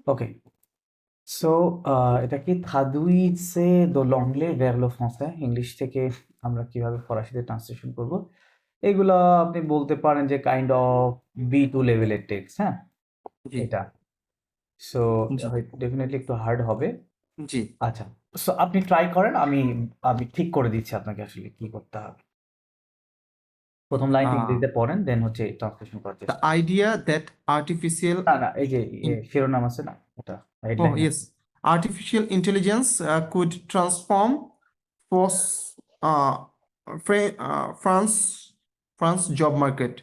ওকে, so এটা কি traduise de l'anglais vers le français, English থেকে আমরা কিভাবে ফরাসিতে ট্রান্সলেশন করব, এগুলা আপনি বলতে পারেন যে কাইন্ড অফ B2 লেভেলের টেক্সট। হ্যাঁ, জি এটা সো জি ডেফিনেটলি একটু হার্ড হবে। জি আচ্ছা, সো আপনি ট্রাই করেন, আমি আমি ঠিক করে দিচ্ছি আপনাকে আসলে কি করতে হবে। প্রথম লাইনটা uh, ইংরেজিতে পড়েন, দেন হচ্ছে ট্রান্সলেশন করার the চেষ্টা করেন। idea that artificial না না, এই যে in শিরোনাম আছে না, ওটা oh হেডলাইন আছে। yes, artificial intelligence could transform force France job market,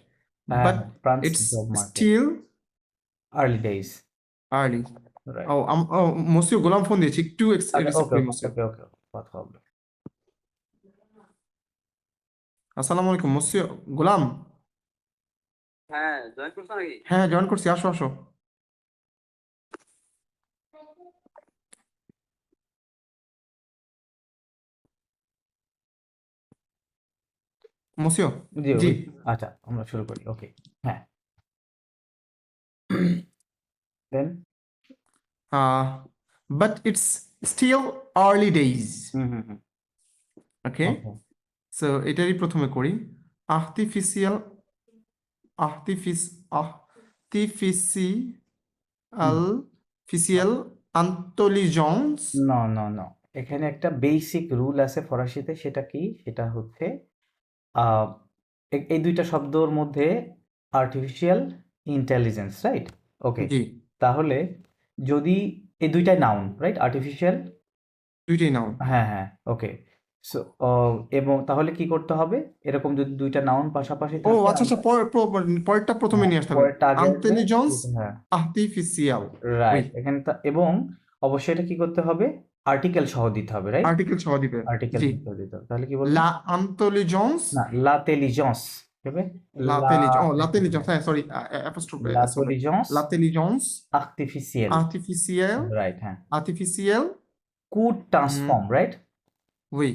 হ্যাঁ but হ্যাঁ, France it's job market, still early days. early. Right. মসিও গোলাম ফোন দিয়েছি, একটু আচ্ছা, রিসিভ ওকে করি ওকে মসিও। ওকে ওকে, কথা হবে। আসসালামু আলাইকুম মসিও গোলাম। হ্যাঁ, জয়েন করছো নাকি? হ্যাঁ জয়েন করছি, আসো আসো। মসিও জি জি। আচ্ছা, আমরা শুরু করি। ওকে, হ্যাঁ, then. But it's still early days. Hmm hmm hmm, okay, okay. So এটারই প্রথমে করি। আর্টিফিশিয়াল আর্টিফিস আর্টিফিশিয়াল ফিশিয়াল ইন্টেলিজেন্স। নো নো নো, এখানে একটা বেসিক রুল আছে ফরাসিতে, সেটা কি, সেটা হচ্ছে আহ, এই দুইটা শব্দর মধ্যে আর্টিফিশিয়াল ইন্টেলিজেন্স, রাইট? ওকে, জি, তাহলে যদি এই দুইটাই নাউন, রাইট? আর্টিফিশিয়াল, দুইটাই নাও। হ্যাঁ হ্যাঁ, ওকে। সো এবং তাহলে কি করতে হবে, এরকম যদি দুইটা নাউন পাশাপাশি ও থাকে আচ্ছা আচ্ছা, আমরা, পরেরটা প্রথমে হ্যাঁ, নিয়ে আসতে হবে। পরেরটা আগে আসবে, ইন্টেলিজেন্স হ্যাঁ, আর্টিফিশিয়াল। ওই রাইট। এখানে এবং অবশ্যই এটা কি করতে হবে, আর্টিকেল সহ দিতে হবে, রাইট? আর্টিকেল সহ দিবে। আর্টিকেল জি, সহ দিতে হবে, তাহলে কি বলবেন? লা ইন্টেলিজেন্স না, l'intelligence হবে, লা, l'intelligence, হ্যাঁ সরি, অ্যাপোস্ট্রোফ এস হবে। l'intelligence l'intelligence artificielle, artificielle right, হ্যাঁ। artificielle could hmm, transform, right? ওই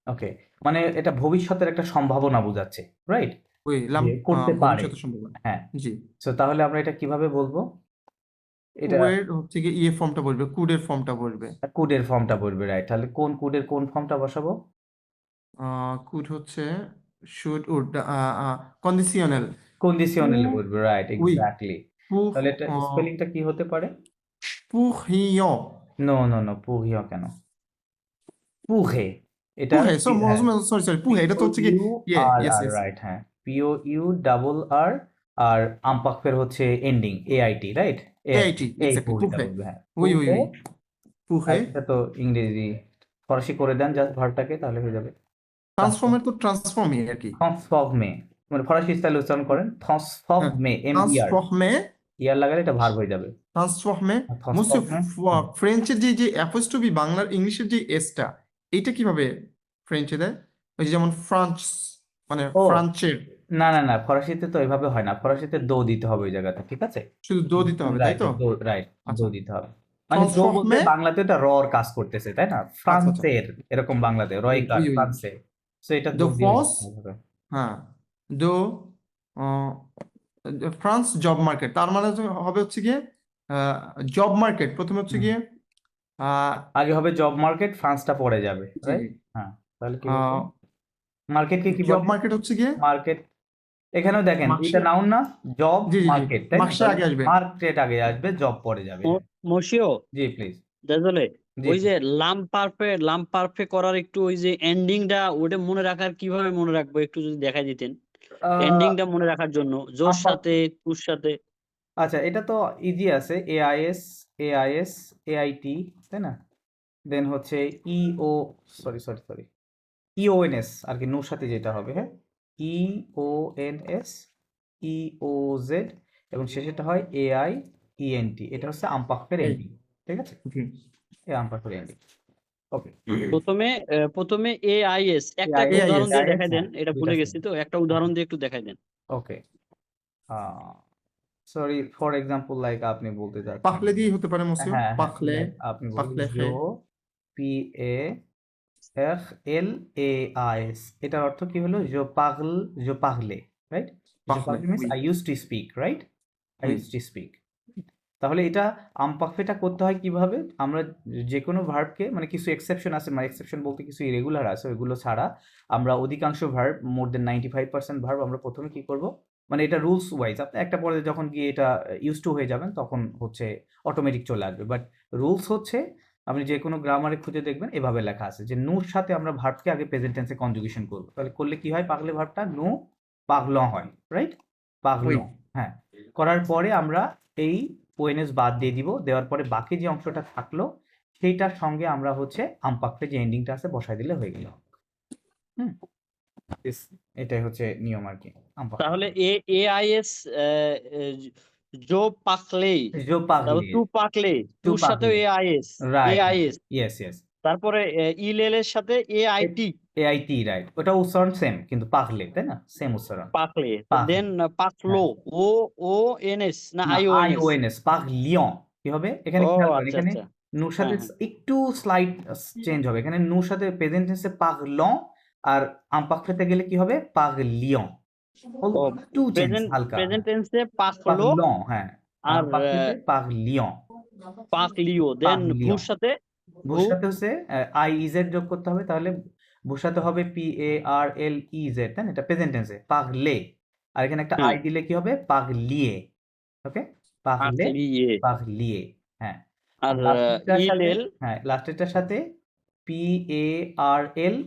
ওকে, মানে এটা ভবিষ্যতের একটা সম্ভাবনা বোঝাচ্ছে, রাইট? ওই যে করতে পারে, ভবিষ্যতের সম্ভাবনা। হ্যাঁ। জি, সো তাহলে আমরা এটা কিভাবে বলবো, এটা কুয়ের হচ্ছে কি ইয়ে ফর্মটা বলবে, কুডের ফর্মটা বলবে। কুডের ফর্মটা বলবে, রাইট? তাহলে কোন কুডের কোন ফর্মটা বসাবো? কুড হচ্ছে শুড উড কন্ডিশনাল। পু কন্ডিশনাল বলবে, রাইট, উই এক্স্যাক্টলি। পুহ তাহলে এটা স্পেলিংটা কি হতে পারে? পুহিয় নো নো নো, পুহিও কেন, পুহে, এটা পুহে হ্যাঁ, সরি সরি পুহে, এটা তো হচ্ছে কি POU ইয়ে আর ইয়েস আর, ইয়েস। রাইট, হ্যাঁ, POU ডাবল আর, আর আমপাক্ষের হচ্ছে এন্ডিং AIT, রাইট? এআইটি এই এক্স্যাক্টলি পুহিটা পুহে। বলবে, হ্যাঁ, ওই ওই পুহে। ওই আর পুহে। এটা তো ইংরেজি, ফরাসি করে দেন জাস্ট ভার্বটাকে, তাহলে হয়ে যাবে ট্রান্সফর্ম। ট্রান্সফর্মের তো ট্রান্সফর্মই আর কি। ট্রান্সফর্মে, মানে ফরাসি স্টাইলে উচ্চারণ করেন, হ্যাঁ, ট্রান্সফর্মে, MER, ট্রান্সফর্মে ইয়ার লাগালে এটা ভার্ব হয়ে যাবে। ট্রান্সফর্মে। মোস্ট ট্রান্সফর্মে, ফ্রেঞ্চের যে যে অ্যাপোস্ট্রফি বাংলার ইংলিশের যে এসটা, এইটা কিভাবে ফ্রেঞ্চে দেয়? ওই যে যেমন ফ্রান্স, মানে ও ফ্রান্সের না না না, ফরাসিতে তো এভাবে হয় না, ফরাসিতে দো দিতে হবে ওই জায়গাতে, ঠিক আছে? শুধু দো দিতে হবে, তাই রাইট, তো? দো, রাইট, দো আচ্ছা, দিতে হবে। মানে দো বলতে ট্রান্সফর্মে। বাংলাতে এটা রর কাজ করতেছে, তাই না? আচ্ছা আচ্ছা, ফ্রান্সের, এরকম বাংলাতে ওই রয়কার ওই ওই ফ্রান্সে, সো এটা দ্য দো দিয়ে ফস, হবে। হ্যাঁ, দো ফ্রান্স জব মার্কেট, তার মানে হবে হচ্ছে গিয়ে জব মার্কেট প্রথমে হচ্ছে গিয়ে আগে হবে জব মার্কেট, ফ্রান্সটা পরে যাবে, জি রাইট? হ্যাঁ, তাহলে কি বলবো, মার্কেটকে কি জব বলে? মার্কেট হচ্ছে গিয়ে মার্কেট, এখানেও দেখেন মার্কসে। দুইটা নাউন না, জব জি জি জি, মার্কেট, তাই না? মার্কসে তাহলে আগে আসবে। মার্কেট আগে আসবে, জব পরে যাবে, হ্যাঁ। মশিও, জি প্লিজ, দেখলে জি ওই যে please। লাম পারফে করার একটু ওই যে এন্ডিংটা ওটা মনে রাখার কিভাবে মনে রাখবো একটু যদি দেখাই দিতেন, আহ, এন্ডিংটা মনে রাখার জন্য জোর আপাত সাথে কুর সাথে। আচ্ছা, এটা তো ইজি আছে, AIS AIT, তাই না? দেন হচ্ছে ইও, সরি EONS আর কি, নোর সাথে যেটা হবে, হ্যাঁ, EONS, EOZ, এবং শেষেটা হয় AIENT, এটা হচ্ছে আমপাক্ষের এই এন্ডিং, ঠিক আছে? জি। এই আমপাক্ষের এন্ডিং, ওকে। প্রথমে AIS একটা একটা এআইএস উদাহরণ দিয়ে AIS, দেখাই দেন, হ্যাঁ, এটা দুইটা ভুলে গেছি সেম, তো, একটা ওকে উদাহরণ দিয়ে একটু দেখাই দেন। ওকে। সরি, ফর এক্সাম্পল, লাইক আপনি বলতে চাচ্ছেন, পাখলে দিয়ে হতে পারে মসিও, হ্যাঁ হ্যাঁ, পাখলে লাইক আপনি বলবেন পাখলে খে। জো, PARLAIS, এটার অর্থ কি হলো, জো পাগলে, রাইট? জো পাখলে পাগলে means we I use to speak, right? I we use to speak. তাহলে এটা আমপারফেটা করতে হয় কিভাবে? আমরা যে কোনো ভার্বকে মানে কিছু এক্সেপশন আছে, মানে এক্সেপশন বলতে কিছু ইরেগুলার আছে, ওইগুলো ছাড়া আমরা অধিকাংশ ভার্ব, মোর দেন 95% ভার্ব আমরা প্রথমে কি করব, মানে এটা রুলস ওয়াইজ, আপনি একটা পর্যায়ে যখন গিয়ে এটা ইউজ টু হয়ে যাবেন তখন হচ্ছে অটোমেটিক চলে আসবে, বাট রুলস হচ্ছে আপনি যে কোনো গ্রামারে খুঁজে দেখবেন এভাবে লেখা আছে যে নুর সাথে আমরা ভার্বকে আগে প্রেজেন্ট টেন্সে কনজুগেশন করব। তাহলে করলে কি হয়, পাগলে ভার্বটা নু পাগলং হয়, রাইট? ওই পাগলং, হ্যাঁ। করার পরে আমরা এই ওএনএস বাদ দিয়ে দিব, দেওয়ার পরে বাকি যে অংশটা থাকলো সেইটার সঙ্গে আমরা হচ্ছে আমপাকতে যে এন্ডিংটা আছে বসাই দিলে হয়ে গেল। হুম, এটাই হচ্ছে নিয়ম আর কি আমপাক। তাহলে এআইএস জো পাকলে, জো তারপর পাগলে, তু পাকলে, টু তুর সাথেও পাগলে, AIS, right, AIS, yes yes, তারপরে ইলেল এর সাথে এআইটি, এআইটি, রাইট, ওটা উচ্চারণ সেম কিন্তু পাগলে, তাই না, সেম উচ্চারণ, পাকলে, পাগলে, দেন পাকলো, হ্যাঁ, ও ও এন এস না না আই ও এন এস। আইওএনএস, পাগলিয়ন, কি হবে এখানে ও খেয়াল করেন, আচ্ছা এখানে আচ্ছা, নুর হ্যাঁ সাথে হ্যাঁ, একটু স্লাইড চেঞ্জ হবে, এখানে নুর সাথে প্রেজেন্ট টেন্সে পাগলন, আর আমপাক খেতে গেলে কি হবে পাগলিয়ন, ও একটু চেঞ্জ প্রেজেন্ট হালকা, প্রেজেন্ট হ্যাঁ, টেন্সে পাকলো পাগলন, হ্যাঁ, আর আর আমপাক খেতে পাগলিয়ন, পাকলিও, দেন ভুর পাগলিয়ন, সাথে ভুর ভু, সাথে হচ্ছে আই ইজেড যোগ করতে হবে, তাহলে ভুর সাথে হবে PARLEZ, তাই না, এটা প্রেজেন্ট টেন্সে পাগলে, আর এখানে একটা হ্যাঁ আই দিলে কি হবে পাগলিয়ে, ওকে, পাগলে, পাকলিয়ে, পাগলিয়ে, হ্যাঁ। আর আর লাস্টেরটার সাথে, ইলেল, হ্যাঁ লাস্টেরটার সাথে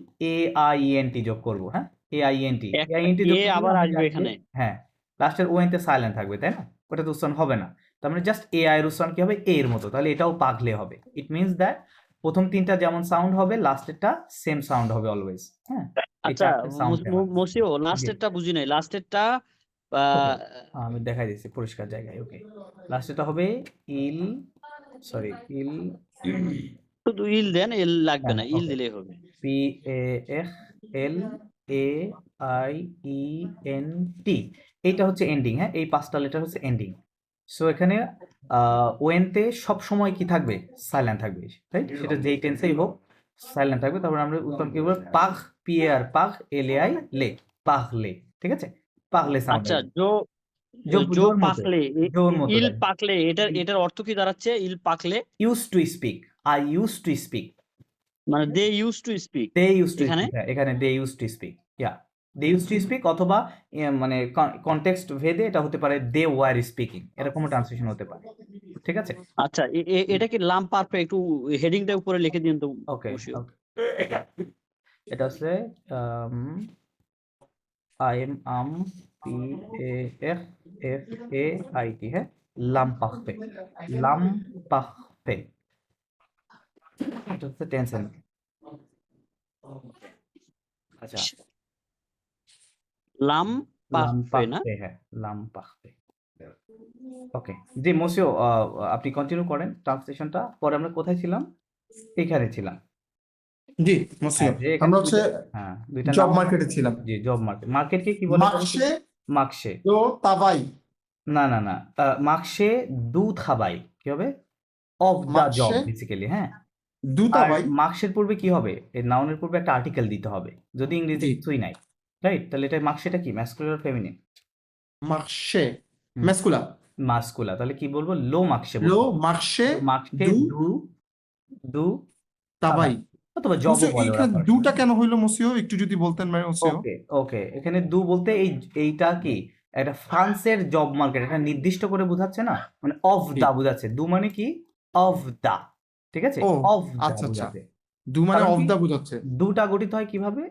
PARLAINT যোগ করব, হ্যাঁ, AINT, একটা AINT এ যোগ করলে আবার আমরা আসবে জানি যে, এখানে। হ্যাঁ, লাস্টের ওয়েনতে সাইলেন্ট থাকবে, তাই না, ওটা তো উচ্চারণ হবে না, তার মানে জাস্ট AI এর উচ্চারণ কি হবে এ এর মতো, তাহলে এটাও পাগলে হবে। ইট মিনস দ্যাট প্রথম তিনটা যেমন সাউন্ড হবে লাস্টেরটা সেম সাউন্ড হবে অলওয়েজ, হ্যাঁ, এই আচ্ছা চারটে সাউন্ড হয়। মসিও, জি, লাস্টেরটা বুঝি নাই, লাস্টেরটা ওকে, আমি দেখাই দিচ্ছি পরিষ্কার জায়গায়, ওকে, লাস্টেরটা হবে ইল, সরি ইল, শুধু ইল দেন, এল লাগবে হ্যাঁ না, হ্যাঁ, ইল ওকে, দিলেই হবে। PAFLAIENT, এইটা হচ্ছে এন্ডিং, হ্যাঁ, এই পাঁচটা লেটার হচ্ছে এন্ডিং। সো এখানে ওয়েনতে সব সময় কি থাকবে সাইলেন্ট থাকবে, রাইট, সেটা যেই টেন্সেই হোক সাইলেন্ট থাকবে, তারপর আমরা উত্তর কি বলবো পাগ, PAR পাগ, LAI লে, পাগলে, ঠিক আছে, পাগলে সাউন্ড আচ্ছা, আসবে, জো জোর মতো, পাকলে, জোর মতো, ইল রাইট, পাকলে, এটার অর্থ কি দাঁড়াচ্ছে? ইল পাকলে use to speak, I use to speak, মানে they use to speak they use to এখানে। স্পিক, হ্যাঁ এখানে they use to speak, yeah, they use to speak, অথবা মানে কনটেক্সট ভেদে এটা হতে পারে দে ওয়ার স্পিকিং, এরকমও ট্রান্সলেশন হতে পারে, ঠিক আছে, আচ্ছা, এটা কি লাম পারফে, একটু হেডিংটা উপরে লিখে দিন তো ওকে, মসিও। ওকে, এটা হচ্ছে আম PAFFAIT, হ্যাঁ, লাম্পাখতে, লাম্পাখতে, এটা হচ্ছে টেনশন, আচ্ছা, লাম পারফে না? লাম্পাখতে, হ্যাঁ লাম্পাখতে, ওকে, জি মসিও, আপনি কন্টিনিউ করেন ট্রান্সলেশনটা, পরে আমরা কোথায় ছিলাম, এখানে ছিলাম, জি হ্যাঁ, মসিও, যে এখানে আমরা হচ্ছে দুইটা, হ্যাঁ দুইটা জব নাম, মার্কেটে ছিলাম। জি জব মার্কেট, মার্কেটকে কি বলে বলেন তো? মার্কসে মার্কসে, তো তাবাই, না না না, মার্কসে দু থাবাই, কি হবে, অফ দা জব মার্কসে বেসিক্যালি, হ্যাঁ, দু আর তাবাই, মার্কসের পূর্বে কি হবে, এই নাউনের পূর্বে একটা আর্টিকেল দিতে হবে, যদি ইংরেজিতে জি কিছুই নাই, রাইট, তাহলে এটা মার্কসেটা কি ম্যাসকুলার ফেমিনিন, মার্কসে মেসকুলা, মাস্কুলা, তাহলে কি বলবো লো মার্কসে লো বলবো, মার্কসে লো মার্কসে দু দু, দু তাবাই। থাবাই, অথবা জবও মসিও বলে ওরা এখানে সরাসরি, দুটা কেন হইলো মসিও, একটু যদি বলতেন মসিও। ওকে, ওকে, এখানে দু বলতে এইটা কি একটা ফ্রান্সের জব মার্কেট, এটা নির্দিষ্ট করে বোঝাচ্ছে না, মানে অফ জি, দা বোঝাচ্ছে, দু মানে কি অফ দা, ঠিক আছে, ও অফ দা আচ্ছা আচ্ছা, বোঝাচ্ছে, দু মানে কারণ অফ কি দা বোঝাচ্ছে। দুটা গঠিত হয় কিভাবে,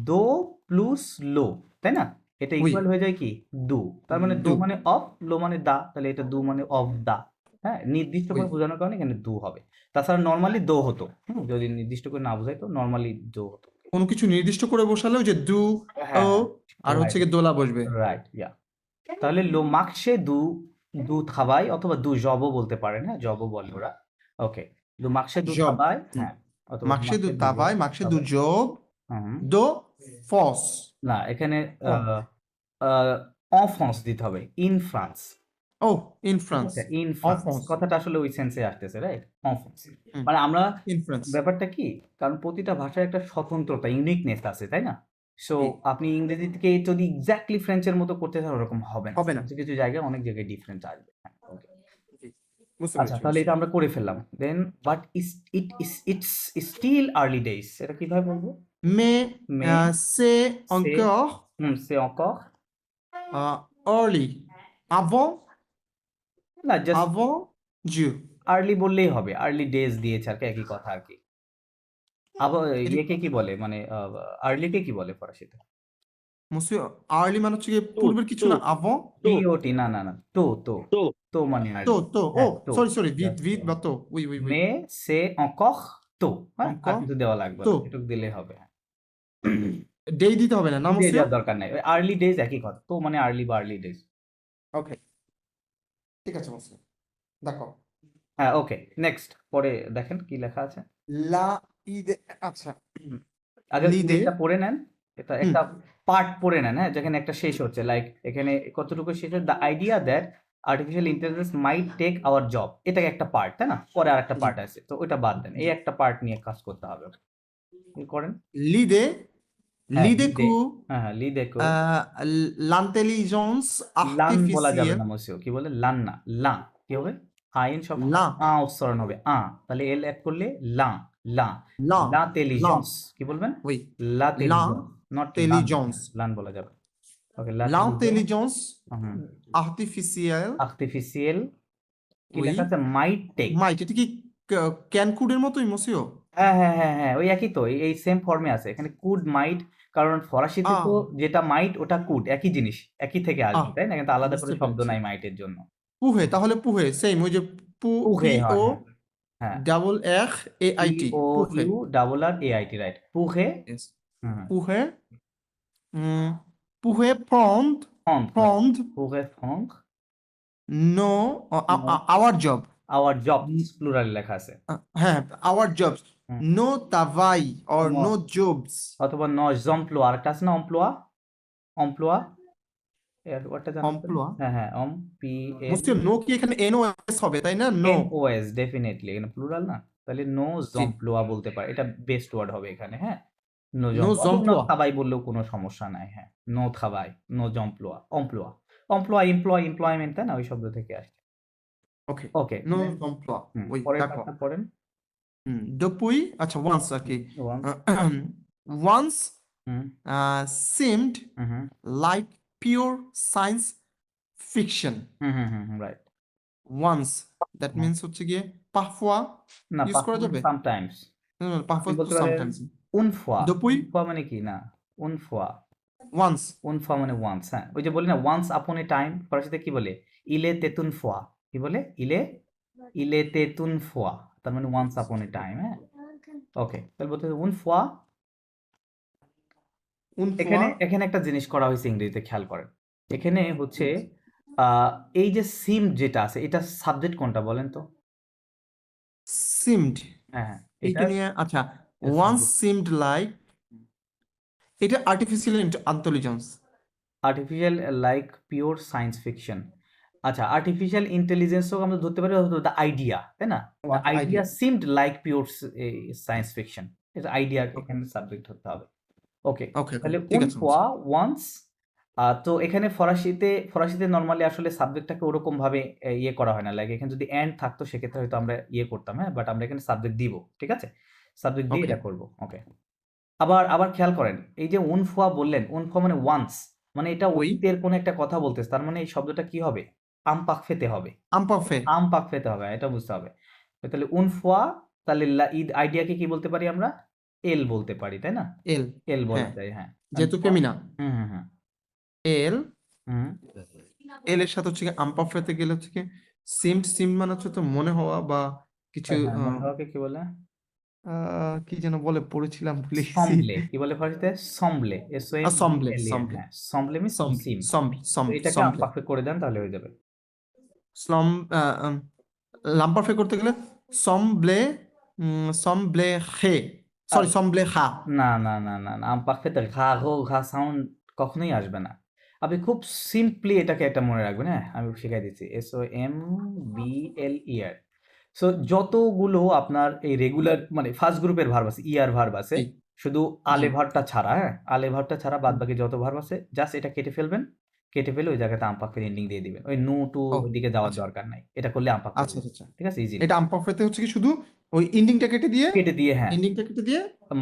দো প্লুস লো, তাই না, এটা উই ইকুয়াল হয়ে যায় কি দু, তার মানে দো দু মানে অফ, লো মানে দা, তাহলে এটা দু মানে অফ দা, হ্যাঁ, নির্দিষ্ট উই করে বোঝানোর কারণে এখানে দু হবে, তাছাড়া নর্মালি দো হতো, যদি নির্দিষ্ট করে না বোঝাই তো নর্মালি দো হতো, কোনো কিছু নির্দিষ্ট করে বসালেও যে দু ও হ্যাঁ হ্যাঁ, আর হচ্ছে রাইট, কি দোলা বসবে। রাইট, ইয়া, তাহলে লো মার্কসে দু, দু থাবাই, অথবা দু জবও বলতে পারেন, হ্যাঁ জবও বলে ওরা, ওকে, দু মার্কসে দু জব থাবাই, হ্যাঁ, অথবা দু মার্কসে দু মার্কসে দু জব তাবাই, মার্কসে দু থাবাই, জব, হুম, দো ফস, না এখানে ও en France দিতে হবে, ইন ফ্রান্স, ও ইন ঠিক ফ্রান্স, আছে, ইন অফ ফ্রান্স ফ্রান্স, কথাটা আসলে ওই সেন্সে আসতেছে, রাইট, en France, মানে আমরা ইন ফ্রান্স, ব্যাপারটা কি, কারণ প্রতিটা ভাষার একটা স্বতন্ত্রতা ইউনিকনেস আছে, তাই না, সো জি, আপনি ইংরেজি থেকে যদি এক্স্যাক্টলি ফ্রেঞ্চের মতো করতে চান ওরকম হবে না, হবে না। কিছু কিছু জায়গায় অনেক জায়গায় ডিফারেন্স আসবে, হ্যাঁ, ওকে, জি। বুঝতে আচ্ছা পেরেছি তাহলে বুঝতে এটা আমরা করে ফেললাম then but it's still early days এটা কিভাবে বলবো mais মে c'est সে encore সে encore early avant না জাস্ট avant Dieu আর্লি বললেই হবে আর্লি ডেজ দিয়েছে আর কি একই কথা আর কি আবার এটা ইয়েকে কি বলে মানে আর্লিকে কি বলে ফরাসিতে monsieur early মানে হচ্ছে গিয়ে তো পূর্বের কিছু তো না avant তো টিওটি না না না তো তো তো তো মানে তো আর্লি তো হ্যাঁ oh তো sorry vite জাস্ট vite বা তো oui oui oui মে সে encore তো হ্যাঁ আর encore কিছু দেওয়া লাগবে তো না এটুকু দিলেই হবে ডেই দিতে হবে না না দিয়ে monsieur দেওয়ার দরকার নাই আর্লি ডেজ একই কথা তো মানে আর্লি বা আর্লি ডেজ ওকে ঠিক আছে monsieur d'accord হ্যাঁ ওকে নেক্সট পরে দেখেন কি লেখা আছে la idée আচ্ছা আগে l'idée ইংরেজিটা পড়ে নেন এটা হুম একটা পার্ট পড়ে নেন হ্যাঁ যেখানে একটা শেষ হচ্ছে লাইক এখানে কতটুকু শেষ হচ্ছে the idea that artificial intelligence might take our job এটা একটা পার্ট তাই না পরে আর একটা জি পার্ট আছে তো ওইটা বাদ দেন এই জি একটা পার্ট নিয়ে কাজ করতে হবে কি করেন l'idée হ্যাঁ l'idée লিদে que হ্যাঁ হ্যাঁ লিদেকো l'intelligence লান বলা যাবে artificielle না মসিও কি বলে লান না লা কি হবে আইন সব la উচ্চারণ হবে তাহলে এল অ্যাড করলে লা লা la লাতেলিজেন্স কি বলবেন oui লাতেলিজেন্স নট লান l'intelligence লান বলা যাবে ওকে লাতেলিজেন্স l'intelligence হুম artificielle আর্টিফিশিয়াল কি লেখা oui আছে মাইট টেক মাইট এটা কি ক্যানকুডের মতোই মসিও হ্যাঁ হ্যাঁ হ্যাঁ হ্যাঁ ওই একই তো এই সেম ফর্মে আছে এখানে কুড মাইট কারণ ফরাসিতে আ তো যেটা মাইট ওটা কুড একই জিনিস একই থেকে আ আসবে তাই না কিন্তু আলাদা করে বুঝতে শব্দ পেরেছি নাই মাইটের জন্য পুহে তাহলে পুহে সেম ওই যে পু পুহে পি হয় ও হ্যাঁ হ্যাঁ ডাবল এর A I P T O পুহে U double R A I T right পুহে Yes. হুম পুহে পুহে prendre ফন্ক রাইট prendre পুহে ফন্ক no no our job our jobs plural লেখা আছে হ্যাঁ our jobs hmm no travail or no no jobs অথবা নজ জম্পলোয়া আরেকটা আছে না অম্পলোয়া অম্পলোয়া ওয়ার্ডটা জানা আছে না? emploi হ্যাঁ হ্যাঁ অম পি এন বুঝছো no কি এখানে NOS হবে তাই না no N O S definitely এখানে প্লুরাল না তাহলে নো জি জম্পলোয়া বলতে পারে এটা বেস্ট ওয়ার্ড হবে এখানে হ্যাঁ নো no জম্পলোয়া অথবা নো emploi থাবাই বললেও কোনো সমস্যা নাই হ্যাঁ নো থাবাই নো জম্পলোয়া অম্পলোয়া অম্পলোয়া এমপ্লয়মেন্ট তাই না ওই শব্দ থেকে আসছে ok ওকে no emploi oui পরের d'accord পার্টটা পড়েন depuis আচ্ছা once আর কি once once hmm seemed hmm like pure science fiction right once that means হচ্ছে গিয়ে parfois না ইউজ করা যাবে সামটাইমস আপনি parfois বলতে পারেন sometimes উনফোয়া depuis উনফোয়া মানে কি না উনফোয়া once উনফোয়া মানে ওয়ান্স হ্যাঁ ওই যে বলি না ওয়ান্স আপন এ টাইম ফরাসিতে কি বলে ইলে তেতুন ফোয়া কি বলে ইলে তেতুন ফোয়া তার মানে ওয়ান্স আপন এ টাইম হ্যাঁ ওকে তাহলে বলতে উনফোয়া une এখানে fois এখানে একটা জিনিস করা হয়েছে ইংরেজিতে খেয়াল করেন এখানে হচ্ছে এই যে সিম যেটা আছে এটা সাবজেক্ট কোনটা বলেন তো seemed হ্যাঁ এইটা এটা নিয়ে আচ্ছা এর once subject। seemed like এটা artificial intelligence artificial like pure science fiction আচ্ছা আর্টিফিশিয়াল ইন্টেলিজেন্সও আমরা ধরতে পারি দ্য আইডিয়া তাই না the idea idea seemed like pure science fiction এটা আইডিয়া এখানে সাবজেক্ট হতে হবে ওকে ওকে তাহলে ঠিক উন আছে ফোয়া ওয়ান্স তো এখানে ফরাসিতে নর্মালি আসলে সাবজেক্টটাকে ওরকম ভাবে ইয়ে করা হয় না লাইক এখানে যদি এন্ড থাকতো সেক্ষেত্রে হয়তো আমরা ইয়ে করতাম হ্যাঁ বাট আমরা এখানে সাবজেক্ট দিব ঠিক আছে সাবজেক্ট দিয়ে ওকে এটা করবো ওকে আবার খেয়াল করেন এই যে উনফোয়া বললেন উনফোয়া মানে ওয়ান্স মানে এটা ওই অতীতের কোন একটা কথা বলতেছে তার মানে এই শব্দটা কি হবে আম পাক ফেতে হবে আমপাফে আম পাক ফেতে হবে এটা বুঝতে হবে তাহলে উনফোয়া তাহলে ঈদ আইডিয়াকে কি বলতে পারি আমরা এল বলতে পারি তাই না এল এল বলা হ্যাঁ যায় হ্যাঁ যেহেতু উনফোয়া ফেমিনা হুম হুম হুম এল হুম এল এর সাথে হচ্ছে কি আমপাফেতে গেলে হচ্ছে কি সিম মানে হচ্ছে তো মনে হওয়া বা কিছু হ্যাঁ মনে হওয়াকে কি বলে কি যেন বলে পড়েছিলাম ভুলে গেছি সম্বলে কি বলে ফার্স্টে সম্বলে এস ও এম সম্বলে এল এ সম্বলে হ্যাঁ সম্বলে মিন্স সিম তো এটাকে সম্বলে আমপাকে করে দেন তাহলে হয়ে যাবে স্লম লাম্পারফে করতে গেলে সম্বলে সম্বলে খে সরি সম্বলে খা না না না না না আমপাকে ঘা সাউন্ড কখনোই আসবে না আপনি খুব সিম্পলি এটাকে একটা মনে রাখবেন হ্যাঁ আমি শিখাই দিচ্ছি S O M B L ইয়ার সো যতগুলো আপনার এই রেগুলার মানে ফার্স্ট গ্রুপের ভার্ব আছে ইয়ার ভার্ব আছে জি শুধু জি আলে ভার্বটা ছাড়া হ্যাঁ আলে ভার্বটা ছাড়া বাদ বাকি যত ভার্ব আছে জাস্ট এটা কেটে ফেলবেন কেটে ফেলে ওই জায়গাতে আমপাক্ষের এন্ডিং দিয়ে দিবেন, ওই নু টু ও ওইদিকে যাওয়ার আচ্ছা দরকার নাই, এটা করলে আমপাক্ষে আচ্ছা হবে। আচ্ছা ঠিক আছে, ইজি এটা আমপারফেক্টে হচ্ছে কি শুধু ওই এন্ডিংটা কেটে দিয়ে কেটে দিয়ে, হ্যাঁ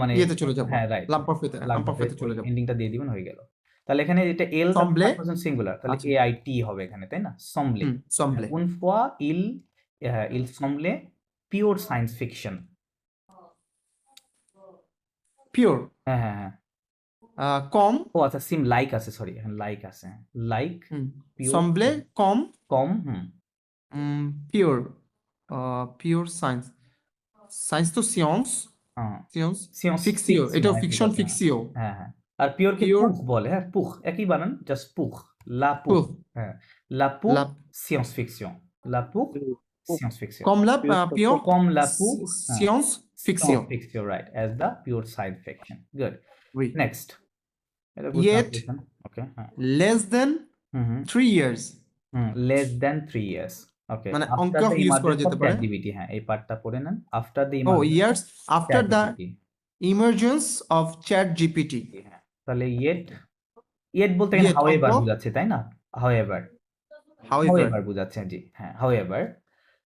মানে ইয়েতে চলে যাব, হ্যাঁ রাইট, লাম্পারফেতে লাম্পার্ফের আমপারফেতে ওই চলে যাব। এন্ডিংটা দিয়ে দিবেন, হয়ে গেল। তাহলে এখানে এটা এল তারপর সম্বলে থার্ড পারসন সিঙ্গুলার, তাহলে আচ্ছা AIT হবে এখানে, তাই না? সম্বলে, সম্বলে un fois il semblait pure science fiction। Pure হ্যাঁ হ্যাঁ হ্যাঁ, কম ও আচ্ছা, সিম লাইক আছে, সরি, লাইক আছে, লাইক পিওর, সম্বলে কম কম, পিওর পিওর সায়েন্স সায়েন্স তো সিয়ন্স হ্যাঁ, সিয়ন্স সিয়ন্স ফিকসিও ফিকশন এটাও একই ফিকশন কথা, ফিকসিও হ্যাঁ হ্যাঁ। আর পিওরকে পিওর পুখ বলে, হ্যাঁ পুখ, একই বানান, জাস্ট পুখ, লা পুখ, পুহ হ্যাঁ লা পুখ লা সিয়ন্স ফিকশন, লা পুখ খুব সিয়ন্স ফিকশন, comme la pure কম লা পুখ, হ্যাঁ science fiction. science fiction, right, as the pure science fiction, good, Oui. next, এটা গুড Yet ট্রান্সলেশন, ওকে, হ্যাঁ, less than হুম 3 years. less than 3 years, ওকে, মানে after encore the ইউজ করা emergence of যেতে পারে। ChatGPT, হ্যাঁ এই পার্টটা পড়ে নেন, after the Oh, emergence years of after the ChatGPT, emergence of ChatGPT. হ্যাঁ, তাহলে yet বলতে এখানে Yet however অঙ্ক বোঝাচ্ছে, তাই না? however however however বোঝাচ্ছে, জি হ্যাঁ however,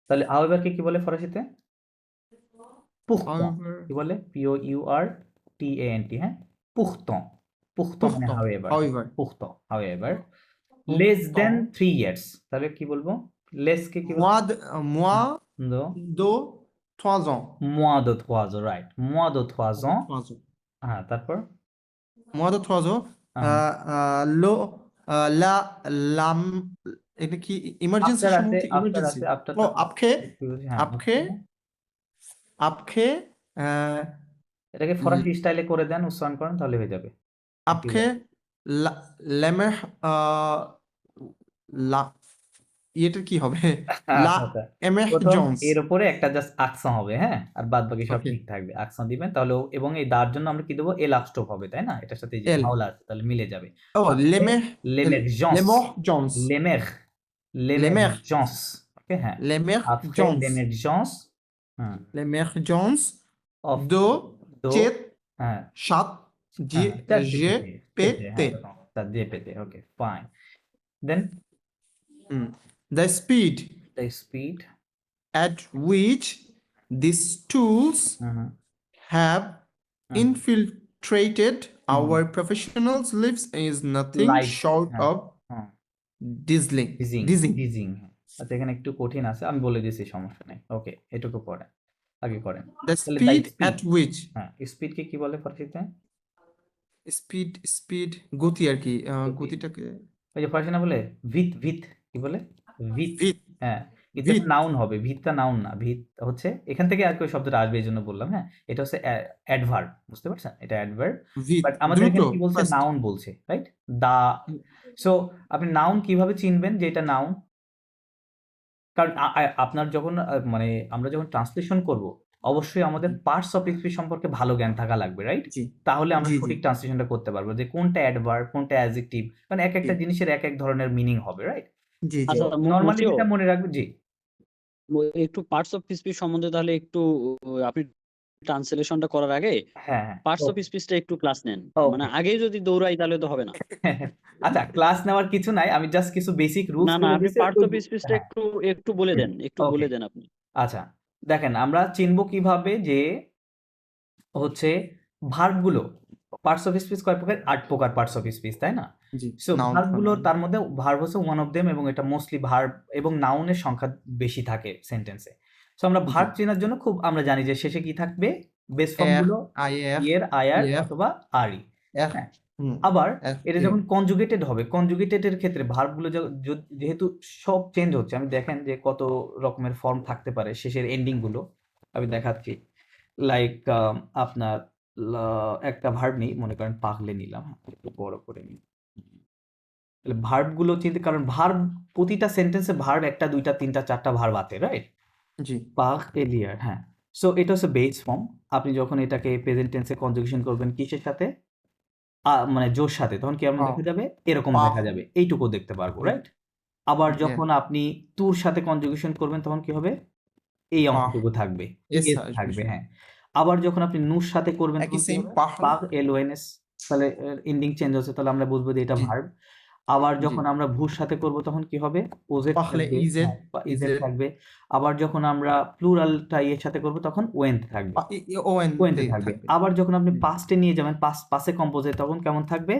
তাহলে however কে কি বলে ফরাসিতে? pourtant, however কি বলে? POURTANT, হ্যাঁ pourtant, pourtant মানে pourtant however, however pourtant however, less than 3 years, তাহলে কি বলবো? less কে কি বলবো? moins দো de 3 ans. moins de 3 ans, right, moins de 3 ans, 3 ans. হ্যাঁ তারপর moins de 3 ans. Le la lam এটা কি ইমার্জেন্সি after সম্বন্ধে আছে, after ইমার্জেন্সি আছে, after ও থাকে, আপকে হ্যাঁ আপকে আপকে এটাকে ফরাসি স্টাইলে করে দেন, উচ্চারণ করেন, তাহলে হয়ে যাবে। আপকে লেমের লা এটা কি হবে লা আচ্ছা, এমের প্রথম জোন্স এর উপরে একটা জাস্ট আকসন হবে, হ্যাঁ, আর বাদ বাকি সব ওকে ঠিক থাকবে, আকসন দিবেন তাহলে এবং এই দার জন্য আমরা কি দেবো? এল আপস্ট্রোক হবে, তাই না? এটার সাথে এই যে এল ভাওয়াল আছে, তাহলে মিলে যাবে। ও Après, লেমের l'émergence, লেমর Jones l'émer লেমের l'émergence, okay, হ্যাঁ, লেমের après জোন্স l'émergence, লেমের জোন্স of দো do, চেত হ্যাঁ সাত জি হ্যাঁ ChatGPT, জে পে হ্যাঁ তে তার GPT, okay fine, then the speed the speed, at which these tools have infiltrated our professionals' lives is nothing like, short হ্যাঁ of হ্যাঁ dizzying. ডিজিং, Dizzying. ডিজিং, আচ্ছা এখানে একটু কঠিন আছে, আমি বলে দিয়েছি, সমস্যা নেই, ওকে এটুকু পড়েন, আগে করেন। The তাহলে speed speed, at which হ্যাঁ স্পিডকে কি বলে ফরাসিতে? speed গতি আর কি গতি। গতিটাকে ওই যে ফরাসি না বলে ভিত, ভিত কি বলে? ভিত, ভিত হ্যাঁ এটা ভিত নাউন হবে, ভিতটা নাউন না, ভিত হচ্ছে এখান থেকে আর কি ওই শব্দটা আসবে, এই জন্য বললাম, হ্যাঁ এটা হচ্ছে অ্যাডভার্ব, বুঝতে পারছেন? এটা অ্যাডভার্ব, ভিত বাট আমাদের দ্রুত এখানে কি বলছে? ফাস্ট নাউন বলছে, রাইট? দা, সো আপনি নাউন কিভাবে চিনবেন যে এটা নাউন? কারণ আপনার যখন মানে আমরা যখন ট্রান্সলেশন করব, অবশ্যই আমাদের পার্টস অফ স্পিচ সম্পর্কে ভালো জ্ঞান থাকা লাগবে, রাইট? জি তাহলে আমরা জি জি সঠিক ট্রান্সলেশনটা করতে পারবো, যে কোনটা অ্যাডভার্ব, কোনটা অ্যাডজেক্টিভ, কারণ এক একটা জি জিনিসের এক এক ধরনের মিনিং হবে, রাইট? জি জি আচ্ছা নরমালি মুচিও, যেটা মনে রাখবে, জি একটু পার্টস অফ স্পিচ সম্বন্ধে তাহলে একটু আপনি ট্রান্সলেশনটা করার আগে হ্যাঁ হ্যাঁ পার্টস অফ স্পিচটা একটু ক্লাস নেন, মানে ওকে, আগেই যদি দৌড়াই তাহলে তো হবে না। আচ্ছা ক্লাস নেওয়ার কিছু নাই, আমি জাস্ট কিছু বেসিক রুলস না না, বলে আপনি দিয়েছি, পার্টস ওই অফ স্পিচটা হ্যাঁ একটু একটু বলে দেন, একটু ওকে, বলে দেন আপনি। আচ্ছা দেখেন আমরা চিনবো কিভাবে যে হচ্ছে ভার্বগুলো, পার্টস অফ স্পিচ কয় প্রকার? 8 প্রকার পার্টস অফ স্পিচ, তাই না? জি সো নাউন ভার্বগুলো, তার মধ্যে ভার্ব হচ্ছে ওয়ান অফ দেম, এবং এটা মোস্টলি ভার্ব এবং নাউনের সংখ্যা বেশি থাকে সেন্টেন্সে। সো আমরা জি ভার্ব চেনার জন্য খুব আমরা জানি যে শেষে কি থাকবে? বেস ফর্ম এর গুলো আইএর ইয়ের, আয়ার এফ অথবা আরই, এর হ্যাঁ। আবার এটা যখন কনজুগেটেড হবে, কনজুগেটেডের ক্ষেত্রে ভার্বগুলো যেহেতু সব চেঞ্জ হচ্ছে, আমি দেখেন যে কত রকমের ফর্ম থাকতে পারে শেষের এন্ডিং গুলো, আমি দেখাচ্ছি। লাইক আপনার একটা ভার্ব নিই, মনে করেন পাগলে নিলাম, একটু বড় করে নিই। তাহলে ভার্ব গুলো চিনতে, কারণ ভার্ব প্রতিটা সেন্টেন্সে ভার্ব একটা, দুইটা, তিনটা, চারটা ভার্ব আছে, রাইট? জি পাগ এলিয়ার, হ্যাঁ। সো এটা হচ্ছে বেস ফর্ম। আপনি যখন এটাকে প্রেজেন্ট টেন্সে কনজুগেশন করবেন কিসের সাথে? মানে জোর সাথে, তখন কেমন দেখা যাবে? এরকম পাহ দেখা যাবে, এইটুকু দেখতে পারবো, রাইট? আবার যখন আপনি তুর সাথে কনজুগেশন করবেন, তখন কি হবে? এই পাহ অংশটুকু থাকবে, এস এস থাকবে, হ্যাঁ। আবার যখন আপনি নুর সাথে করবেন, একই তখন কি সেম হবে? পাহ পাগ এলওএনএস, তাহলে এন্ডিং চেঞ্জ হচ্ছে, তাহলে আমরা বুঝবো যে এটা জি ভার্ব। আবার জি যখন আমরা ভুর সাথে করব তখন কি হবে? ওজেড পাখলে থাকবে, ইজেড হ্যাঁ, বা ইজেড ইজেড থাকবে। আবার যখন আমরা প্লুরালটা এর সাথে করব তখন ওয়েন্ট থাকবে, ওএনতে ওয়েন্টে থাকবে। থাকবে। আবার যখন আপনি জি। পাস্টে নিয়ে যাবেন, পাসে কম্পোজিট, তখন কেমন থাকবে?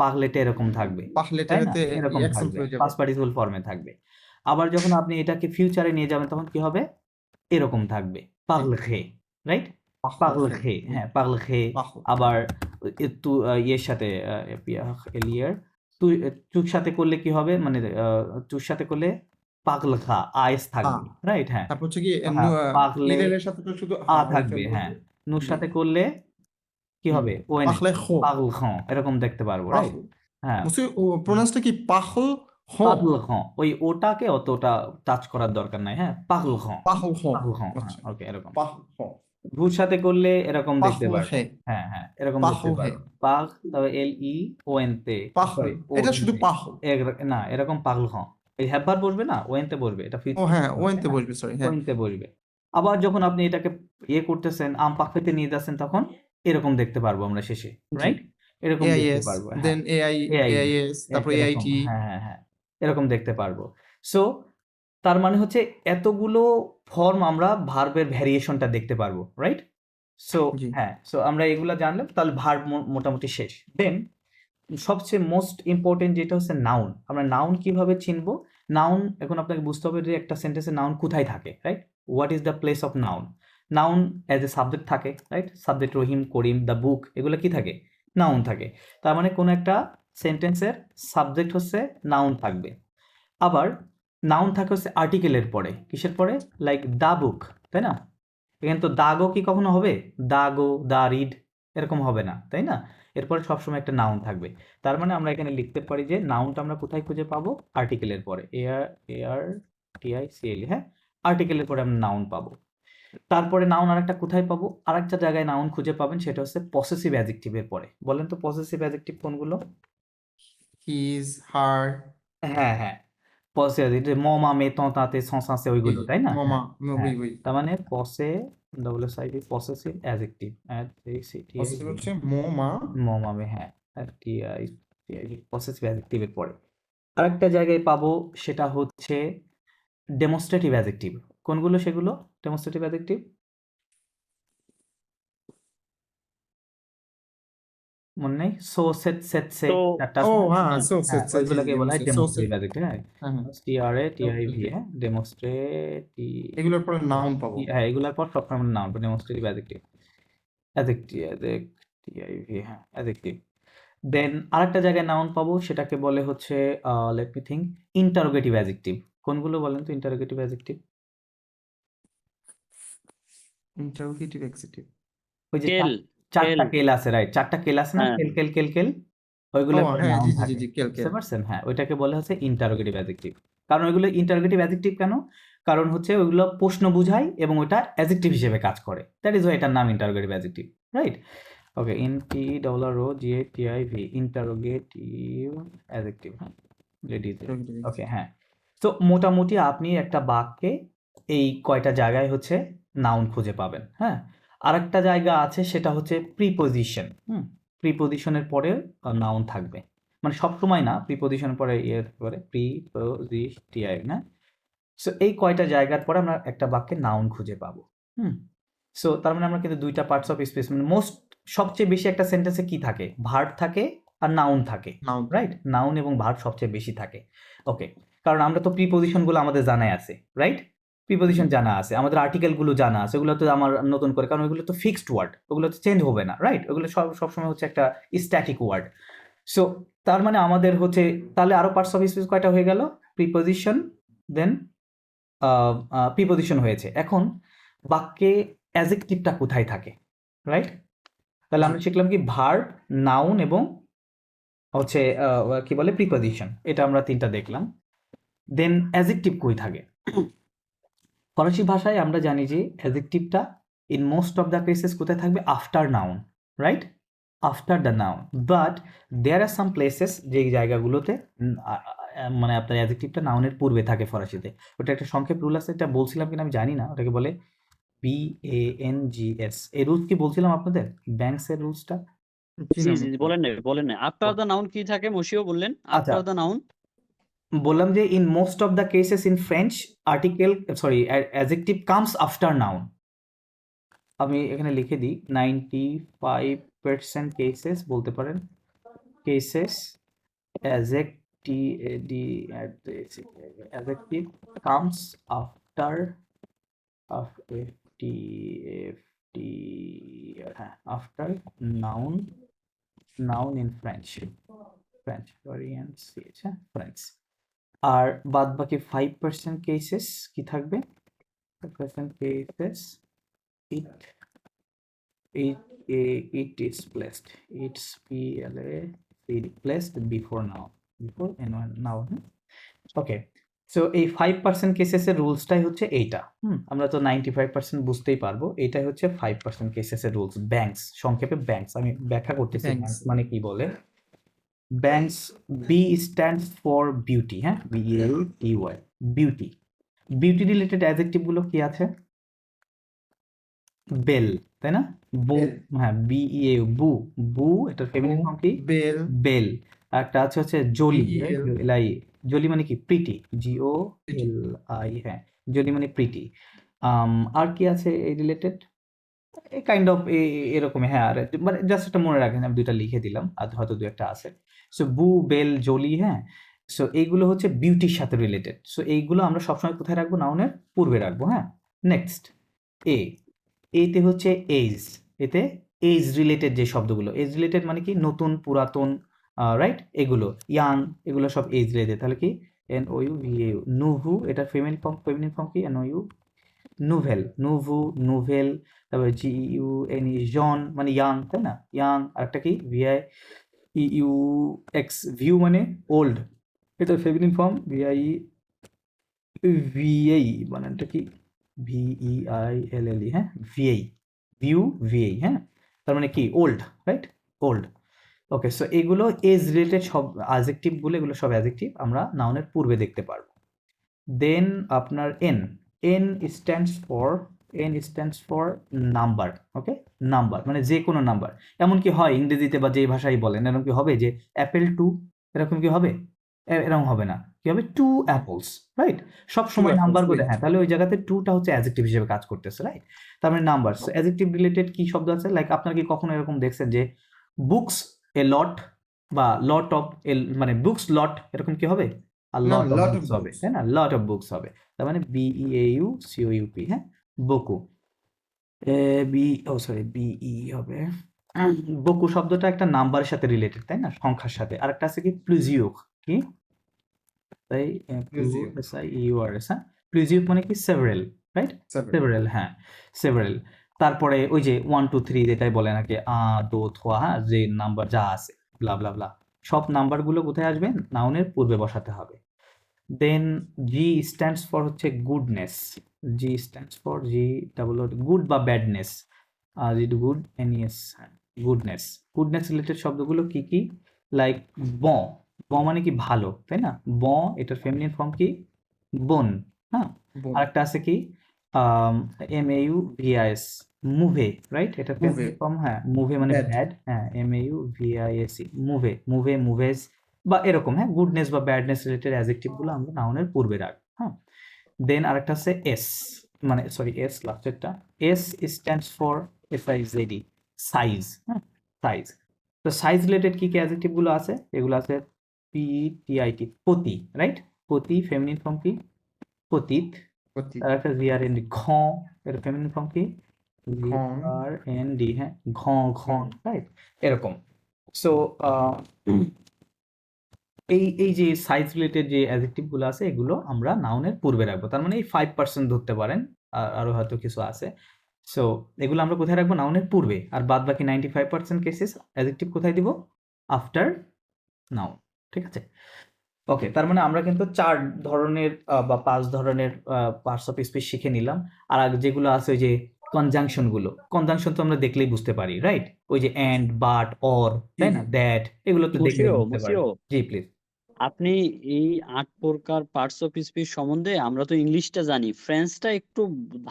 পাগলেটে এরকম থাকবে, তাই না? পাখলেটেতে এরকম অ্যাকসেন্ট থাকবে, হয়ে যাবে। পাস্ট পার্টিসিপল ফর্মে থাকবে। আবার যখন আপনি এটাকে ফিউচারে নিয়ে যাবেন তখন কি হবে? এরকম থাকবে, পাগল খে, রাইট? পাগল পাখলে খে, হ্যাঁ, পাগল খে। পাখল আবার তু ইয়ের সাথে এলিয়ার তুই তুর সাথে করলে কি হবে? মানে তুর সাথে করলে পাগল খা, আইস হা থাকবে, রাইট? হ্যাঁ, তারপর হচ্ছে কি হ্যাঁ, পাগলে ইরের সাথে তো শুধু হা থাকবে, হ্যাঁ। নুর জি সাথে করলে কি হবে? ওয়েন, পাখলে খো পাগল খ, এরকম দেখতে পারবো, রাইট? পাখল হ্যাঁ, মুসি ও প্রোনাউন্সটা কি পাখল খো পাগল খ, ওই ওটাকে অতটা টাচ করার দরকার নাই, হ্যাঁ, পাগল খ, পাখল খো পাগল খ, হ্যাঁ, আচ্ছা ওকে, এরকম। পাখল খো ভুর সাথে করলে এরকম দেখতে পাখল পারবো, হে হ্যাঁ, হ্যাঁ, এরকম দেখতে পাখল হে পারবো। পাগ, তবে LE ON তে, পাখল সরি, ও এটা এন শুধু তে, পাখল না, এরকম পাগল খ, এই হ্যাবভার বসবে না, ওয়েনতে বসবে, এটা ও ফিউচার, হ্যাঁ তাই ওএনতে না? বসবে সরি হ্যাঁ ওয়েনতে বসবে। আবার যখন আপনি এটাকে ইয়ে করতেছেন, আম পাখতে নিয়ে যাচ্ছেন, তখন এরকম দেখতে পারবো আমরা শেষে, জি রাইট? এরকম দেখতে এআইএস পারবো, হ্যাঁ। দেন এআইএস তারপর এরকম, এআইটি হ্যাঁ, হ্যাঁ, হ্যাঁ, এরকম দেখতে পারবো। সো তার মানে হচ্ছে এতগুলো ফর্ম আমরা ভার্বের ভ্যারিয়েশনটা দেখতে পারবো, রাইট? সো জি হ্যাঁ, সো আমরা এগুলা জানলাম, তাহলে ভার্ব মোটামুটি শেষ। দেন সবচেয়ে মোস্ট ইম্পর্টেন্ট যেটা হচ্ছে নাউন। আমরা নাউন কিভাবে চিনবো? নাউন এখন আপনাকে বুঝতে হবে যে একটা সেন্টেন্সে নাউন কোথায় থাকে, right? What is the place of noun? Noun as a subject থাকে, right? Subject Rahim, Karim, the book, এগুলো কি থাকে? নাউন থাকে। তার মানে কোনো একটা সেন্টেন্সের সাবজেক্ট হচ্ছে নাউন থাকবে। আবার নাউন থাকে হচ্ছে আর্টিকেলের পরে, কিসের পরে? লাইক দা বুক, তাই না? এখানে তো দা গো কি কখনো হবে? দা গো, দা রিড, এরকম হবে না, তাই না? এরপরে সবসময় একটা নাউন থাকবে। তার মানে আমরা এখানে লিখতে পারি যে নাউনটা আমরা কোথায় খুঁজে পাবো? আর্টিকেলের পরে, ARTICLE, হ্যাঁ, আর্টিকেলের পরে আমরা নাউন পাবো। তারপরে নাউন আরেকটা কোথায় পাবো? আরেকটা জায়গায় নাউন খুঁজে পাবেন, সেটা হচ্ছে পসেসিভ অ্যাডজেক্টিভের পরে। বলেন তো পসেসিভ অ্যাডজেক্টিভ কোনগুলো? হিজ হার হ্যাঁ, হ্যাঁ, পসে ম, মা, মে, ত, তাতে, স, সা, সে, জি ওইগুলো, জি তাই না? মামা হ্যাঁ, হ্যাঁ। ওই তার মানে পসেসিভ অ্যাডজেক্টিভ, পসিবল হচ্ছে মোমা ম, মা, মে, হ্যাঁ, পসেসিভ অ্যাডজেক্টিভের পরে। আরেকটা জায়গায় পাবো, সেটা হচ্ছে ডেমনস্ট্রেটিভ অ্যাডজেক্টিভ। কোনগুলো সেগুলো ডেমনস্ট্রেটিভ অ্যাডজেক্টিভ? মনে নেই? সো, সেট, সে, তো চারটা ও আছে না? হ্যাঁ সো হ্যাঁ, সেট জি ওইগুলোকে জি বলা হয় সো ডেমনস্ট্রেটিভ সেট অ্যাডজেক্টিভ, হ্যাঁ। হ্যাঁ হ্যাঁ TRATIV, demonstrative। হ্যাঁ, ডেমনস্ট্রেটিভ, এগুলোর পরে নাউন পাবো হ্যাঁ, এগুলোর পর সবসময় আমরা নাউন, ডেমনস্ট্রেটিভ অ্যাডজেক্টিভ, হ্যাঁ, অ্যাডজেক্টিভ। দেন আরেকটা জায়গায় নাউন পাবো, সেটাকে বলে হচ্ছে let me think, interrogative adjective. কোনগুলো বলেন তো ইন্টারোগেটিভ অ্যাডজেক্টিভ? ইন্টারোগেটিভ এক্সিটিভ ওই যে কেল চারটা কেল কেল আছে, রাইট? চারটা কেল আছে না? হ্যাঁ কেল, কেল, কেল, কেল, ও ওইগুলোর পর হ্যাঁ নাউন জি জি জি থাকে, জি কেল বুঝতে কেল পারছেন? হ্যাঁ, ওইটাকে বলে হচ্ছে ইন্টারোগেটিভ অ্যাডজেক্টিভ। কারণ ওইগুলো ইন্টারোগেটিভ অ্যাডজেক্টিভ কেন? কারণ হচ্ছে ওইগুলো প্রশ্ন বুঝায় এবং ওটা অ্যাডজেক্টিভ হিসেবে কাজ করে, দ্যাট ইজ ওয়াই এটার নাম ইন্টারোগেটিভ অ্যাডজেক্টিভ, রাইট? ওকে, INTROGATIV, ইন্টারোগেটিভ অ্যাডজেক্টিভ, হ্যাঁ, রেডি। interrogative ওকে, adjective। হ্যাঁ। তো মোটামুটি আপনি একটা বাক্যে এই কয়টা জায়গায় হচ্ছে নাউন খুঁজে পাবেন, হ্যাঁ। আরেকটা জায়গা আছে, সেটা হচ্ছে প্রিপোজিশন। প্রিপোজিশনের পরে নাউন থাকবে, মানে সবসময় না, প্রিপোজিশনের পরে ইয়ে করে প্রিপোজিটিআই, না? সো এই কয়টা জায়গার পরে আমরা একটা বাক্যে নাউন খুঁজে পাবো। সো তার মানে আমরা কিন্তু দুইটা পার্টস অফ স্পিচ, মানে সবচেয়ে বেশি একটা সেন্টেন্সে কি থাকে? ভার্ব থাকে আর নাউন থাকে, নাউন রাইট? নাউন এবং ভার্ব সবচেয়ে বেশি থাকে। ওকে, কারণ আমরা তো প্রিপোজিশনগুলো আমাদের জানাই আছে, রাইট? প্রিপোজিশন জানা আছে, আমাদের আর্টিকেলগুলো জানা আছে, ওগুলো তো আমার নতুন করে, কারণ ওগুলো তো ফিক্সড ওয়ার্ড, ওগুলো তো চেঞ্জ হবে না, রাইট? ওগুলো সবসময় হচ্ছে একটা স্ট্যাটিক ওয়ার্ড। সো তার মানে আমাদের হচ্ছে, তাহলে আরো পার্টস অফ স্পিচ কয়টা হয়ে গেল? প্রিপোজিশন, দেন প্রিপোজিশন হয়েছে। এখন বাক্যে অ্যাডজেক্টিভটা কোথায় থাকে, রাইট? তাহলে জি আমরা শিখলাম কি? ভার্ব, নাউন এবং হচ্ছে কি বলে প্রিপোজিশন, এটা আমরা তিনটা দেখলাম। দেন অ্যাডজেক্টিভ কই থাকে? ফরাসি ভাষায় আমরা জানি যে অ্যাডজেক্টিভটা in most of the cases কোথায় থাকবে? After noun, right? After the noun. But there are some places, যে জায়গাগুলোতে মানে আপনার অ্যাডজেক্টিভটা নাউনের পূর্বে থাকে ফরাসিতে। ওটা একটা সংক্ষেপ রুল আছে, এটা বলছিলাম কিনা আমি জানি না, ওটাকে বলে BANGS। এই রুলস কি বলছিলাম আপনাদের? ব্যাংকসের রুলসটা জি জি না জি জি, মুশিও। বলেন না আফটার দ্য নাউন কি থাকে মশিও বললেন আচ্ছা, আফটার দ্য নাউন বললাম যে in most of the cases in French article sorry adjective comes after noun. আমি এখানে লিখে দিই 95% কেসেস বলতে পারেন, কেসেস অ্যাডজেক্টিভ কামস আফটার এফটি হ্যাঁ after noun, noun in French, French হ্যাঁ ফ্রেঞ্চ। আর বাদ বাকি 5% কেসেস কি থাকবে? 5% cases it it it is placed, it's placed before noun, before noun। Okay, so এই 5% কেসেসের রুলসটাই হচ্ছে এইটা। আমরা তো 95% বুঝতেই পারবো, এটাই হচ্ছে 5% কেসেসের রুলস। ব্যাংকস, সংক্ষেপে ব্যাংকস। আমি ব্যাখ্যা করতেছি Banks। ব্যাংকস মানে কি বলে। Banks, B stands for beauty, হ্যাঁ BAUTY, beauty. Beauty related adjective গুলো কি আছে? বেল, তাই না? বু, বেল। হ্যাঁ BEAU, বু, বু এটার ফেমিনিন বু, ফর্ম কি? বেল, বেল। একটা আছে হচ্ছে জলি, BEL, LI, জলি মানে কি? Pretty, pretty। GOLI, হ্যাঁ জলি মানে প্রিটি। আর কি আছে এই রিলেটেড? এই কাইন্ড অফ এরকম, হ্যাঁ। আর মানে জাস্ট একটা মনে রাখেন, আমি দুইটা লিখে দিলাম, আর হয়তো দু একটা আছে। সো বু, বেল, জলি, হ্যাঁ। সো এইগুলো হচ্ছে বিউটির সাথে রিলেটেড। সো এইগুলো আমরা সবসময় কোথায় রাখবো? নাউনের পূর্বে রাখবো, হ্যাঁ। নেক্সট এতে হচ্ছে এজ, এতে এজ রিলেটেড যে শব্দগুলো, এজ রিলেটেড মানে কি? নতুন, পুরাতন, রাইট? এগুলো ইয়াং, এগুলো সব এজ রিলেটেড। তাহলে কি? NOUVAU, নুভু, এটা ফেমিনিন ফর্ম কি? NOU, নুভেল, নুভু, নুভেল। তারপরে GEUNE, জন মানে ইয়াং, তাই না? ইয়াং। আরেকটা কি? VIEUX, ভিউ মানে ওল্ড, এটা ফেমিনিন ফর্ম। VIEVA, বানানটা কি? VEILLE, হ্যাঁ VA, ভিউ, VA, হ্যাঁ। তার মানে কি? Old, right? ওল্ড। ওকে, সো এগুলো এজ রিলেটেড সব অ্যাডজেক্টিভ গুলো, এগুলো সব অ্যাডজেক্টিভ আমরা নাউনের পূর্বে দেখতে পারবো। দেন আপনার N stands for number. Okay, number মানে যে কোনো নাম্বার। এমন কি হয় ইংরেজিতে বা যে ভাষাই বলেন, এরকম কি হবে যে অ্যাপেল টু, এরকম কি হবে? এরকম হবে না। কি হবে? Two apples, right? সব Two সময় নাম্বার apples, করে, right। হ্যাঁ, তাহলে ওই জায়গাতে টুটা হচ্ছে অ্যাডজেক্টিভ হিসেবে কাজ করতেছে, রাইট? তার মানে নাম্বার। অ্যাডজেক্টিভ রিলেটেড কি শব্দ আছে? লাইক আপনার কি কখনো এরকম দেখছেন যে বুকস এ লট, বা লট অফ মানে বুকস লট, এরকম কি হবে? আর না, lot of lot of books হবে, books। তাই না? লট অফ বুকস হবে। তার মানে BEAUCOUP, হ্যাঁ, বকু। BE হবে। বকু শব্দটা একটা নাম্বারের সাথে রিলেটেড, তাই না? সংখ্যার সাথে। আরেকটা আছে কি? প্লুজিউক, কি? তাই Museum। PLUSIURS, হ্যাঁ। প্লুজিউক মানে কি? Several, right? Several। সেভারেল, হ্যাঁ, সেভারেল। তারপরে ওই যে 1 2 3 যেটাই বলে নাকি দো থোয়া, হ্যাঁ, যে নাম্বার যা আছে, ব্লা ব্লা ব্লা, সব নাম্বারগুলো কোথায় আসবে? নাউনের পূর্বে বসাতে হবে। দেন জি স্ট্যান্ডস ফর হচ্ছে goodness, G stands for good বা ব্যাডনেস, গুড NES, হ্যাঁ, গুডনেস। গুডনেস রিলেটেড শব্দগুলো কি কি? লাইক ব, ব মানে কি? ভালো, তাই না? ব, এটার ফেমিনিন ফর্ম কি? বোন, হ্যাঁ। বোন। আরেকটা আছে কি? MAUVIS, মুভে, রাইট? এটা Move। ফেমিনিন ফর্ম, হ্যাঁ। মুভে মানে Bad। ব্যাড, হ্যাঁ, MAUVISE, মুভে, মুভেজ, বা এরকম, হ্যাঁ। গুডনেস বা ব্যাডনেস রিলেটেড অ্যাডজেক্টিভ গুলো আমরা নাউনের পূর্বে রাখবো, হ্যাঁ। দেন আরেকটা আছে এস, মানে সরি এস লাস্টেরটা। S stands for SIZD, size, হ্যাঁ, সাইজ। তো সাইজ রিলেটেড কি কি অ্যাডজেক্টিভ গুলো আছে? এগুলো আছে PETIT, পতি, রাইট? পতি ফেমিনিন ফর্ম কি? পতিত। পতি। আর একটা GRND, ঘ, এর ফেমিনিন ফর্ম কি? ঘন। GRND, হ্যাঁ, ঘন। ঘন, রাইট? এরকম। সো এই যে সাইজ রিলেটেড যে অ্যাডজেক্টিভ গুলো আছে, এগুলো আমরা নাউনের পূর্বে রাখবো। তার মানে এই 5% ধরতে পারেন, আর আরো হয়তো কিছু আছে। সো এগুলো আমরা কোথায় রাখবো? নাউনের পূর্বে। আর বাদ বাকি 95% কেসেস অ্যাডজেক্টিভ কোথায় দিব? আফটার নাউন, ঠিক আছে? ওকে, তার মানে আমরা কিন্তু 4 ধরনের বা 5 ধরনের পার্টস অফ স্পিচ শিখে নিলাম। আর যেগুলো আছে ওই যে কনজাংশন গুলো, কনজাংশন তো আমরা দেখলেই বুঝতে পারি, রাইট? ওই যে এন্ড, বাট, অর, জি তাই জি। না? দ্যাট, এগুলো তো দেখলেই বুঝতে পারি। মশিও জি প্লিজ। আপনি এই ৮ প্রকার পার্টস অফ স্পিচ সম্বন্ধে আমরা তো ইংলিশটা জানি। ফ্রেঞ্চটা একটু